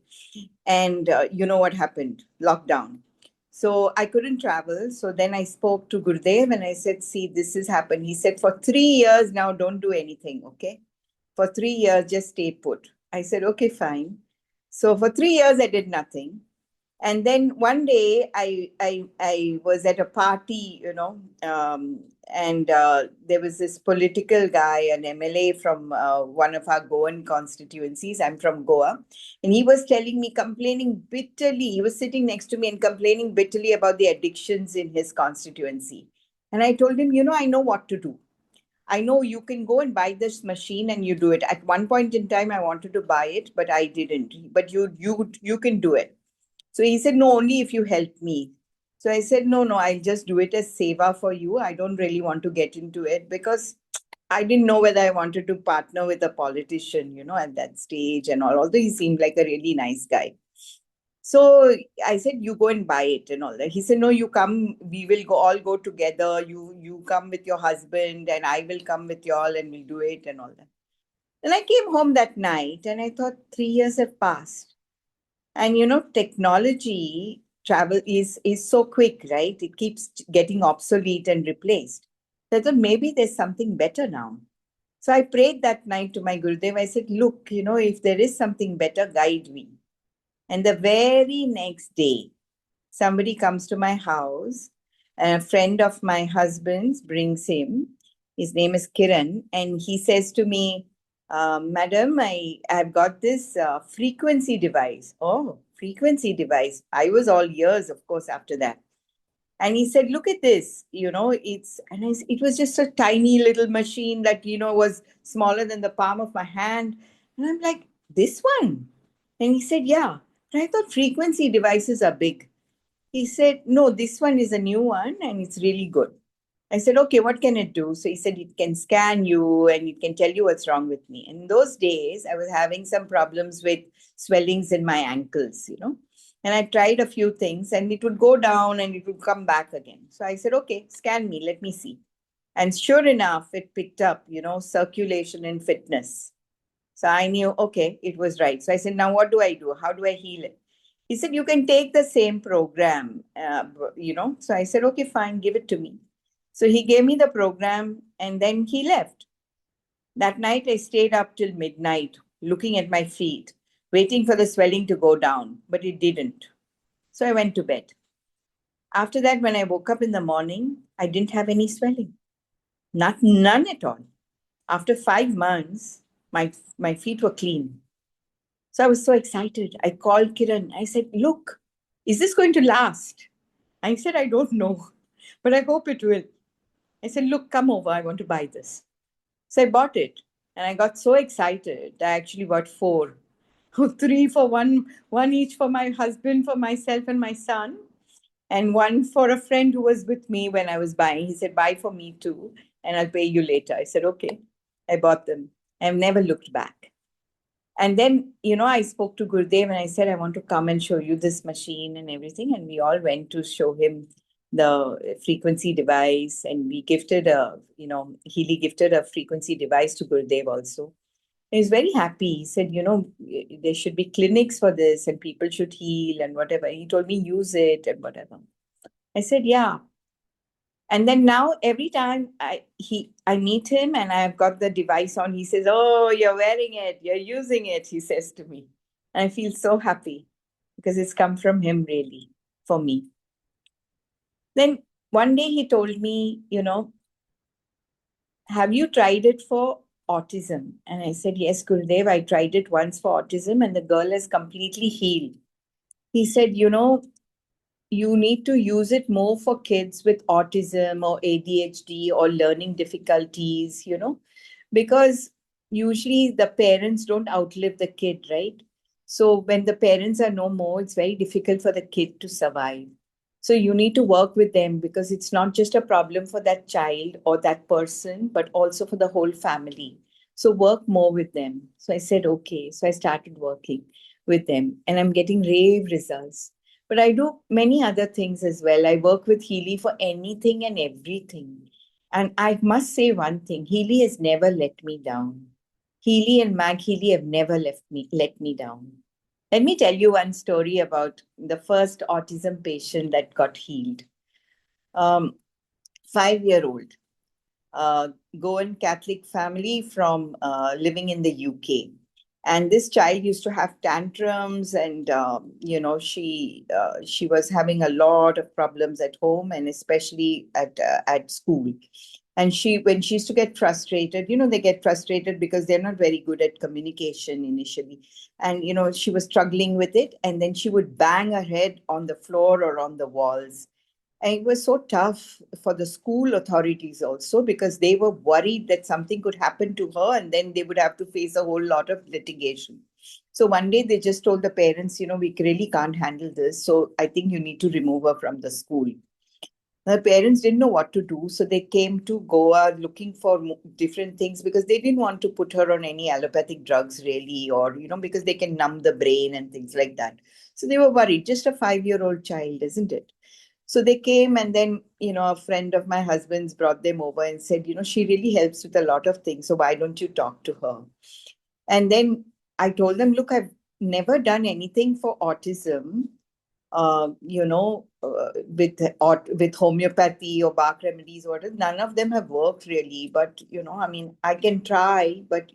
[SPEAKER 17] And you know what happened? Lockdown. So I couldn't travel. So then I spoke to Gurudev and I said, see, this has happened. He said, for 3 years now, don't do anything, okay? For 3 years, just stay put. I said, okay, fine. So for 3 years, I did nothing. And then one day I was at a party, and there was this political guy, an MLA from one of our Goan constituencies. I'm from Goa. And he was telling me, complaining bitterly. He was sitting next to me and complaining bitterly about the addictions in his constituency. And I told him, I know what to do. I know you can go and buy this machine and you do it. At one point in time, I wanted to buy it, but I didn't. But you can do it. So he said, no, only if you help me. So I said, no, I'll just do it as seva for you. I don't really want to get into it because I didn't know whether I wanted to partner with a politician, at that stage and all, although he seemed like a really nice guy. So I said, you go and buy it and all that. He said, no, you come, we will all go together. You come with your husband and I will come with you all and we'll do it and all that. And I came home that night and I thought 3 years have passed. And technology travel is so quick, right? It keeps getting obsolete and replaced. So I thought maybe there's something better now. So I prayed that night to my Gurudev. I said, look, if there is something better, guide me. And the very next day, somebody comes to my house. A friend of my husband's brings him. His name is Kiran. And he says to me, madam, I've got this frequency device. Oh, frequency device. I was all ears, of course, after that. And he said, look at this, it was just a tiny little machine that, was smaller than the palm of my hand. And I'm like, this one? And he said, yeah. And I thought frequency devices are big. He said, no, this one is a new one and it's really good. I said, okay, what can it do? So he said, it can scan you and it can tell you what's wrong with me. And in those days, I was having some problems with swellings in my ankles, and I tried a few things and it would go down and it would come back again. So I said, okay, scan me, let me see. And sure enough, it picked up, circulation and fitness. So I knew, okay, it was right. So I said, now what do I do? How do I heal it? He said, you can take the same program, So I said, okay, fine, give it to me. So he gave me the program and then he left. That night I stayed up till midnight, looking at my feet, waiting for the swelling to go down, but it didn't. So I went to bed. After that, when I woke up in the morning, I didn't have any swelling. None at all. After 5 months, my feet were clean. So I was so excited. I called Kiran. I said, look, is this going to last? I said, I don't know, but I hope it will. I said, look, come over. I want to buy this. So I bought it and I got so excited. I actually bought 4, 3 for one each for my husband, for myself and my son, and 1 for a friend who was with me when I was buying. He said, buy for me too, and I'll pay you later. I said, okay. I bought them. I've never looked back. And then, I spoke to Gurdev and I said, I want to come and show you this machine and everything. And we all went to show him the frequency device. And we gifted Healy gifted a frequency device to Gurdev also. And he's very happy. He said, there should be clinics for this and people should heal and whatever. He told me, use it and whatever. I said, yeah. And then now every time I meet him and I've got the device on, he says, oh, you're wearing it, you're using it, he says to me. And I feel so happy because it's come from him really for me. Then one day he told me, have you tried it for autism? And I said, yes, Gurudev, I tried it once for autism and the girl has completely healed. He said, you need to use it more for kids with autism or ADHD or learning difficulties, because usually the parents don't outlive the kid, right? So when the parents are no more, it's very difficult for the kid to survive. So you need to work with them because it's not just a problem for that child or that person, but also for the whole family. So work more with them. So I said, okay. So I started working with them and I'm getting rave results. But I do many other things as well. I work with Healy for anything and everything. And I must say one thing, Healy has never let me down. Healy and Mag Healy have never let me down. Let me tell you one story about the first autism patient that got healed. 5-year-old, Goan Catholic family from living in the UK. And this child used to have tantrums and, she was having a lot of problems at home and especially at school. And when she used to get frustrated, they get frustrated because they're not very good at communication initially. And, she was struggling with it. And then she would bang her head on the floor or on the walls. And it was so tough for the school authorities also because they were worried that something could happen to her and then they would have to face a whole lot of litigation. So one day they just told the parents, we really can't handle this. So I think you need to remove her from the school. The parents didn't know what to do. So they came to Goa looking for different things because they didn't want to put her on any allopathic drugs really, or, because they can numb the brain and things like that. So they were worried, just a 5-year-old child, isn't it? So they came and then, a friend of my husband's brought them over and said, she really helps with a lot of things. So why don't you talk to her? And then I told them, look, I've never done anything for autism, with homeopathy or Bach remedies or whatever. None of them have worked really. But, I can try. But,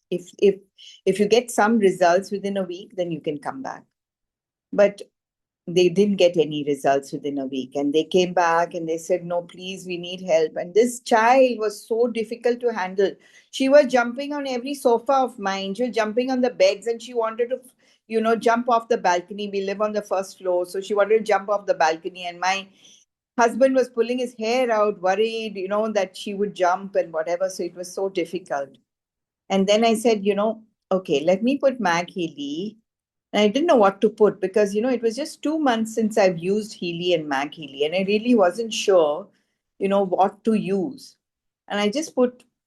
[SPEAKER 17] if you get some results within a week, then you can come back. But they didn't get any results within a week. And they came back and they said, no, please, we need help. And this child was so difficult to handle. She was jumping on every sofa of mine. She was jumping on the beds and she wanted to, jump off the balcony. We live on the first floor. So she wanted to jump off the balcony. And my husband was pulling his hair out, worried, that she would jump and whatever. So it was so difficult. And then I said, okay, let me put Mag Healy. And I didn't know what to put because, it was just 2 months since I've used Healy and Mag Healy. And I really wasn't sure, what to use. And I just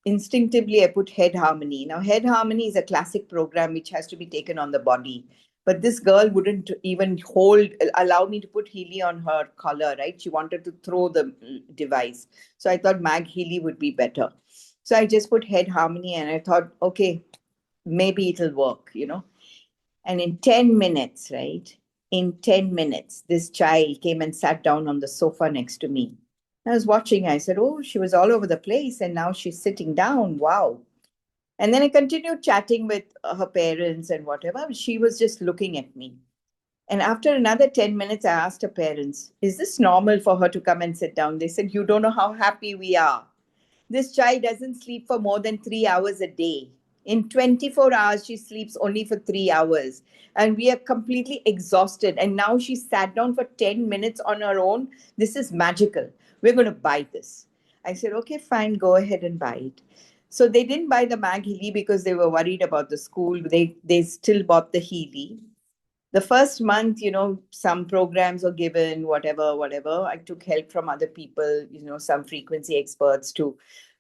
[SPEAKER 17] instinctively, I put Head Harmony. Now, Head Harmony is a classic program which has to be taken on the body. But this girl wouldn't even allow me to put Healy on her collar, right? She wanted to throw the device. So I thought Mag Healy would be better. So I just put Head Harmony and I thought, okay, maybe it'll work, And in 10 minutes, right? In 10 minutes, this child came and sat down on the sofa next to me. I was watching. I said, oh, she was all over the place. And now she's sitting down. Wow. And then I continued chatting with her parents and whatever. She was just looking at me. And after another 10 minutes, I asked her parents, is this normal for her to come and sit down? They said, you don't know how happy we are. This child doesn't sleep for more than 3 hours a day. In 24 hours, she sleeps only for 3 hours. And we are completely exhausted. And now she sat down for 10 minutes on her own. This is magical. We're going to buy this. I said, okay, fine, go ahead and buy it. So they didn't buy the Mag Healy because they were worried about the school. They still bought the Healy. The first month, some programs were given, whatever. I took help from other people, some frequency experts to,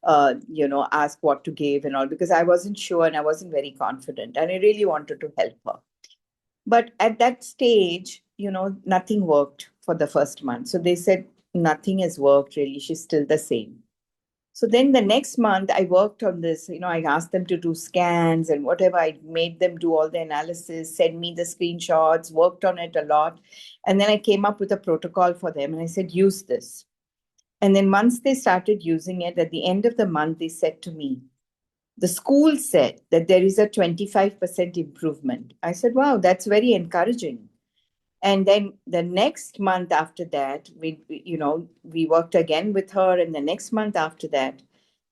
[SPEAKER 17] ask what to give and all, because I wasn't sure and I wasn't very confident and I really wanted to help her. But at that stage, nothing worked for the first month. So they said, nothing has worked really. She's still the same. So then the next month, I worked on this. I asked them to do scans and whatever. I made them do all the analysis, send me the screenshots, worked on it a lot. And then I came up with a protocol for them and I said, use this. And then once they started using it, at the end of the month, they said to me, the school said that there is a 25% improvement. I said, wow, that's very encouraging. And then the next month after that, we worked again with her. And the next month after that,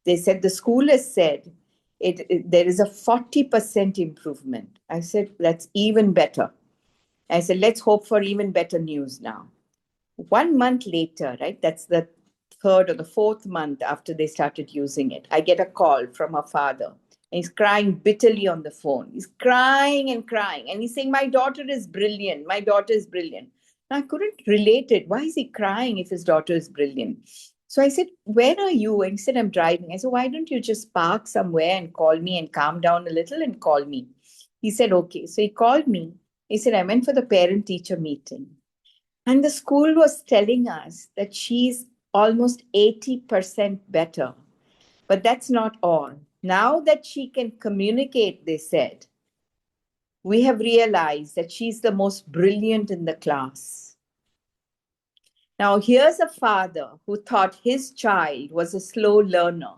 [SPEAKER 17] they said the school has said there is a 40% improvement. I said, that's even better. I said, let's hope for even better news now. 1 month later, right? That's the third or the fourth month after they started using it. I get a call from her father. And he's crying bitterly on the phone. He's crying and crying. And he's saying, my daughter is brilliant. My daughter is brilliant. And I couldn't relate it. Why is he crying if his daughter is brilliant? So I said, where are you? And he said, I'm driving. I said, why don't you just park somewhere and call me and calm down a little and call me? He said, okay. So he called me. He said, I went for the parent-teacher meeting. And the school was telling us that she's almost 80% better. But that's not all. Now that she can communicate, they said, we have realized that she's the most brilliant in the class. Now, here's a father who thought his child was a slow learner,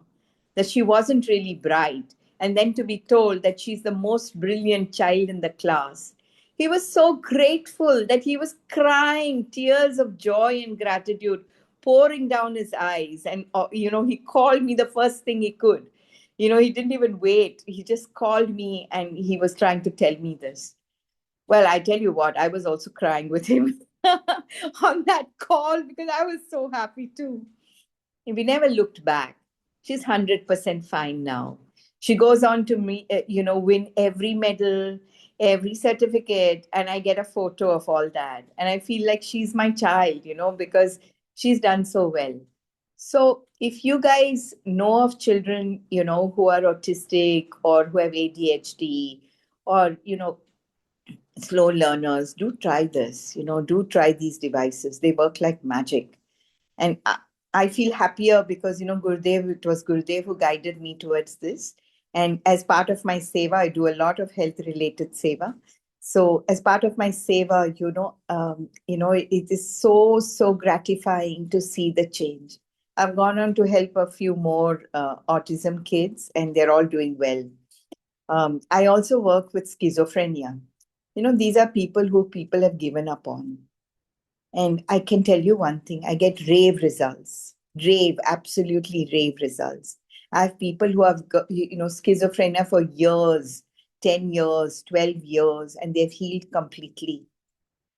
[SPEAKER 17] that she wasn't really bright, and then to be told that she's the most brilliant child in the class. He was so grateful that he was crying tears of joy and gratitude pouring down his eyes. And, he called me the first thing he could. He didn't even wait. He just called me and he was trying to tell me this. Well, I tell you what, I was also crying with him on that call because I was so happy too. And we never looked back. She's 100% fine now. She goes on to win every medal, every certificate, and I get a photo of all that. And I feel like she's my child, because she's done so well. So if you guys know of children, who are autistic or who have ADHD or, slow learners, do try this, do try these devices. They work like magic. And I feel happier because, it was Gurudev who guided me towards this. And as part of my seva, I do a lot of health related seva. So as part of my seva, it is so, so gratifying to see the change. I've gone on to help a few more autism kids and they're all doing well. I also work with schizophrenia. These are people who people have given up on. And I can tell you one thing, I get rave results, absolutely rave results. I have people who have, schizophrenia for years, 10 years, 12 years, and they've healed completely.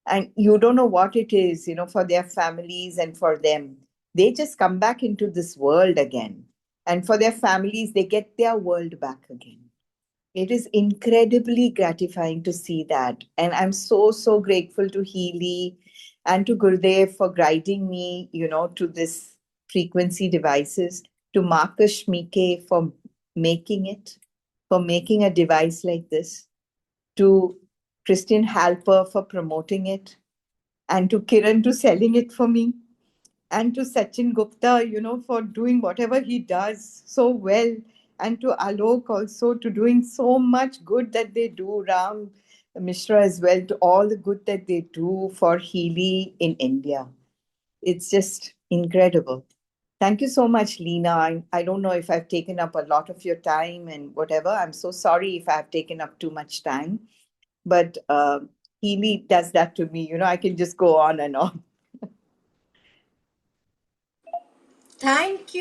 [SPEAKER 17] And you don't know what it is, for their families and for them. They just come back into this world again. And for their families, they get their world back again. It is incredibly gratifying to see that. And I'm so, so grateful to Healy and to Gurudev for guiding me, to this frequency devices, to Marcus Schmike for making it, for making a device like this, to Christian Halper for promoting it, and to Kiran to selling it for me, and to Sachin Gupta, for doing whatever he does so well, and to Alok also to doing so much good that they do, Ram Mishra as well, to all the good that they do for Healy in India. It's just incredible. Thank you so much, Leena. I don't know if I've taken up a lot of your time and whatever. I'm so sorry if I've taken up too much time. But Healy does that to me. I can just go on and on.
[SPEAKER 1] Thank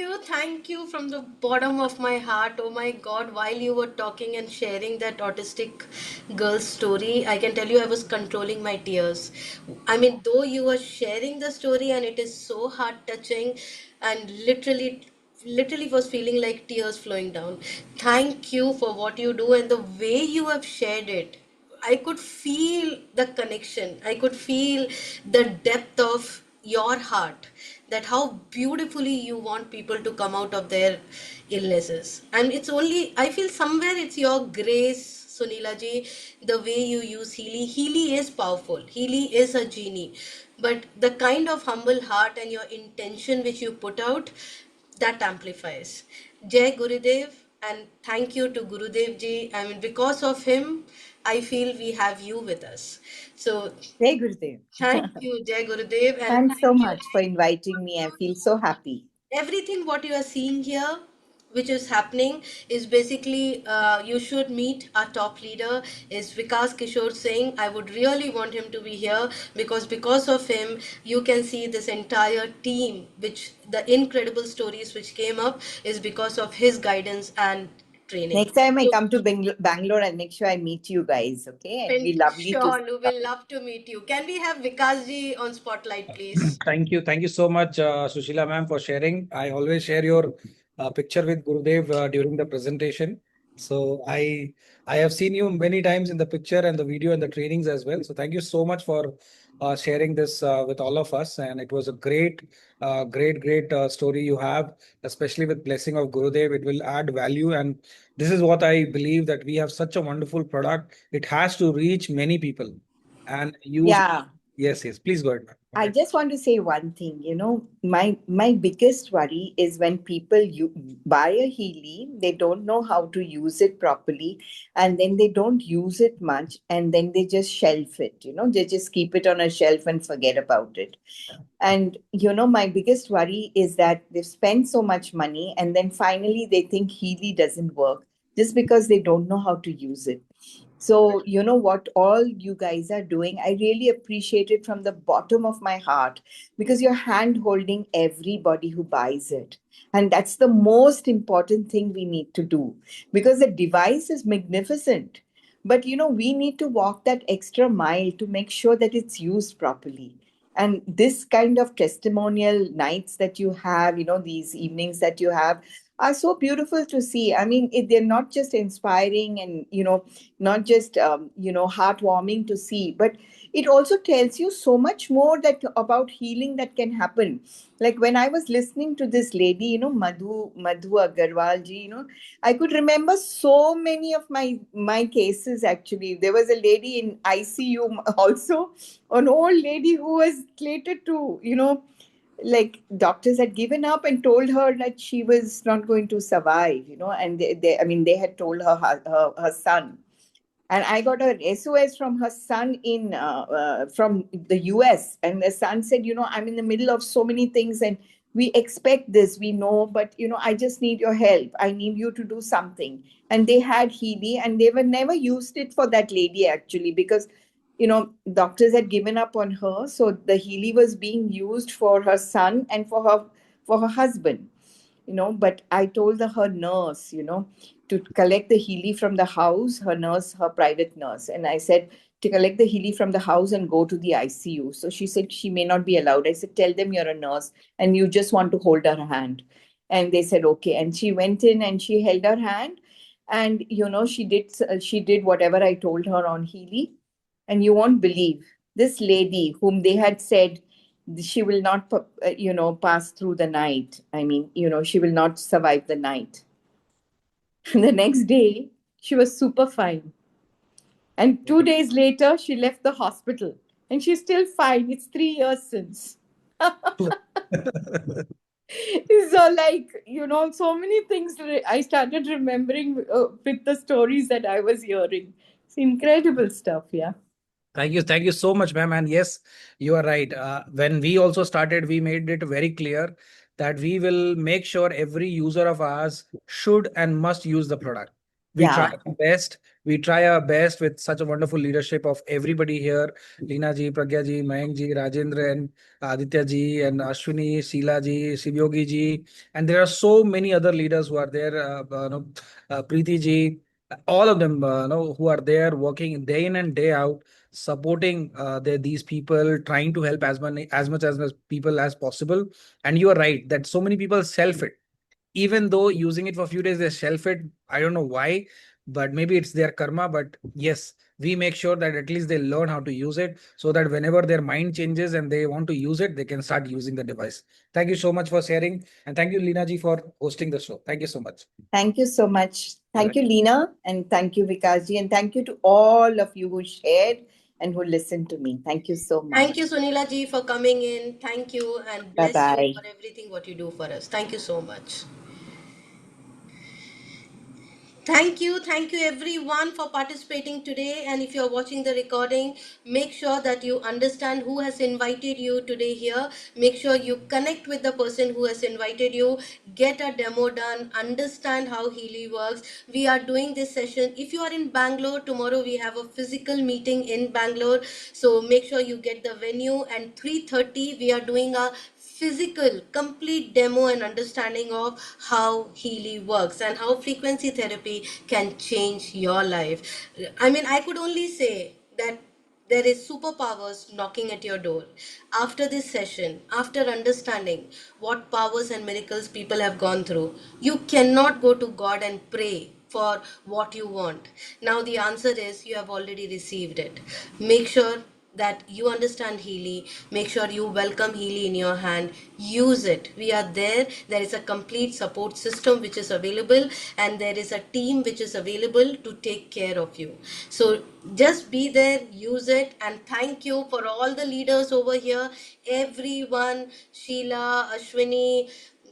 [SPEAKER 1] you from the bottom of my heart. Oh my God, while you were talking and sharing that autistic girl's story, I can tell you I was controlling my tears. I mean, though you were sharing the story and it is so heart touching and literally was feeling like tears flowing down. Thank you for what you do and the way you have shared it. I could feel the connection. I could feel the depth of your heart, that how beautifully you want people to come out of their illnesses. And it's only, I feel somewhere it's your grace, Sunila ji, the way you use Healy. Healy is powerful. Healy is a genie. But the kind of humble heart and your intention which you put out, that amplifies. Jai Gurudev, and thank you to Gurudev ji. I mean, because of him, I feel we have you with us. So
[SPEAKER 17] Jai Gurudev.
[SPEAKER 1] thank you, Jai Gurudev, and
[SPEAKER 17] Thanks so
[SPEAKER 1] thank you.
[SPEAKER 17] much for inviting me. I feel so happy.
[SPEAKER 1] Everything what you are seeing here, which is happening, is basically you should meet our top leader, is Vikas Kishore Singh. I would really want him to be here, because of him you can see this entire team, which the incredible stories which came up is because of his guidance and training.
[SPEAKER 17] Next time I
[SPEAKER 1] So,
[SPEAKER 17] come to Bangalore, I'll make sure I meet you guys. Okay, it'd be lovely to.
[SPEAKER 1] sure, we will love to meet you. Can we have Vikas ji on spotlight, please?
[SPEAKER 6] Thank you. Thank you so much, Sushila ma'am, for sharing. I always share your picture with Gurudev during the presentation. So I have seen you many times in the picture and the video and the trainings as well. So thank you so much for sharing this with all of us. And it was a great story you have, especially with blessing of Gurudev. It will add value. And this is what I believe, that we have such a wonderful product. It has to reach many people and use.
[SPEAKER 17] Yeah.
[SPEAKER 6] Yes, please go ahead, ma'am.
[SPEAKER 17] I just want to say one thing. You know, my biggest worry is when people buy a Healy, they don't know how to use it properly, and then they don't use it much, and then they just shelf it. You know, they just keep it on a shelf and forget about it. And you know, my biggest worry is that they've spent so much money, and then finally they think Healy doesn't work just because they don't know how to use it. So, you know what all you guys are doing, I really appreciate it from the bottom of my heart, because you're hand holding everybody who buys it. And that's the most important thing we need to do, because the device is magnificent. But, you know, we need to walk that extra mile to make sure that it's used properly. And this kind of testimonial nights that you have, you know, these evenings that you have, are so beautiful to see. I mean, they're not just inspiring and, you know, not just, heartwarming to see, but it also tells you so much more about healing that can happen. Like when I was listening to this lady, you know, Madhu Agarwal ji, you know, I could remember so many of my cases. Actually, there was a lady in ICU also, an old lady who was slated to, you know, like doctors had given up and told her that she was not going to survive, you know, and they had told her son. And I got a SOS from her son from the US, and the son said, you know, I'm in the middle of so many things, and we expect this, we know, but you know, I just need your help. I need you to do something. And they had Healy, and they were never used it for that lady actually, because you know, doctors had given up on her. So the Healy was being used for her son and for her husband, you know. But I told her nurse, you know, to collect the Healy from the house, her private nurse. And I said, to collect the Healy from the house and go to the ICU. So she said she may not be allowed. I said, tell them you're a nurse and you just want to hold her hand. And they said, okay. And she went in and she held her hand. And, you know, she did whatever I told her on Healy. And you won't believe, this lady whom they had said she will not, pass through the night. I mean, you know, she will not survive the night. And the next day, she was super fine. And 2 days later, she left the hospital. And she's still fine. It's 3 years since. So, like, you know, so many things I started remembering with the stories that I was hearing. It's incredible stuff, yeah.
[SPEAKER 6] Thank you so much, ma'am. And yes, you are right. When we also started, we made it very clear that we will make sure every user of ours should and must use the product. We try our best. We try our best with such a wonderful leadership of everybody here. Leena ji, Pragya ji, Mayank ji, Rajendra and Aditya ji, and Ashwini, Sheila ji, Shivyogi ji. And there are so many other leaders who are there. Preeti ji, all of them who are there working day in and day out, supporting these people, trying to help as much as people as possible. And you are right that so many people shelf it, even though using it for a few days they shelf it. I don't know why, but maybe it's their karma. But yes, we make sure that at least they learn how to use it, so that whenever their mind changes and they want to use it, they can start using the device. Thank you so much for sharing, and thank you, Leena ji, for hosting the show. Thank you so much.
[SPEAKER 17] Thank you so much. Thank you, Leena, and thank you, Vikasji, and thank you to all of you who shared and who listened to me. Thank you so much.
[SPEAKER 1] Thank you, Sunila ji, for coming in. Thank you, and bless
[SPEAKER 17] Bye-bye.
[SPEAKER 1] you for everything what you do for us. Thank you so much. Thank you everyone for participating today. And if you're watching the recording, make sure that you understand who has invited you today here. Make sure you connect with the person who has invited you, get a demo done, understand how Healy works. We are doing this session. If you are in Bangalore, tomorrow we have a physical meeting in Bangalore. So make sure you get the venue, and 3:30 we are doing a physical complete demo and understanding of how Healy works and how frequency therapy can change your life. I mean, I could only say that there is superpowers knocking at your door. After this session, after understanding what powers and miracles people have gone through, you cannot go to God and pray for what you want. Now the answer is you have already received it. Make sure that you understand Healy. Make sure you welcome Healy in your hand. Use it. We are there. There is a complete support system which is available, and there is a team which is available to take care of you. So just be there, use it, and thank you for all the leaders over here. Everyone, Sheila, Ashwini,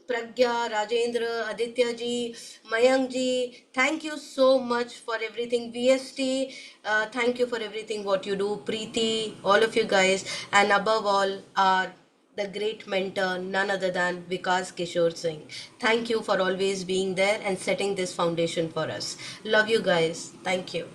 [SPEAKER 1] Pragya, Rajendra, Aditya ji, Mayank ji, thank you so much for everything. VST, thank you for everything what you do. Preeti, all of you guys, and above all, our the great mentor, none other than Vikas Kishore Singh. Thank you for always being there and setting this foundation for us. Love you guys. Thank you.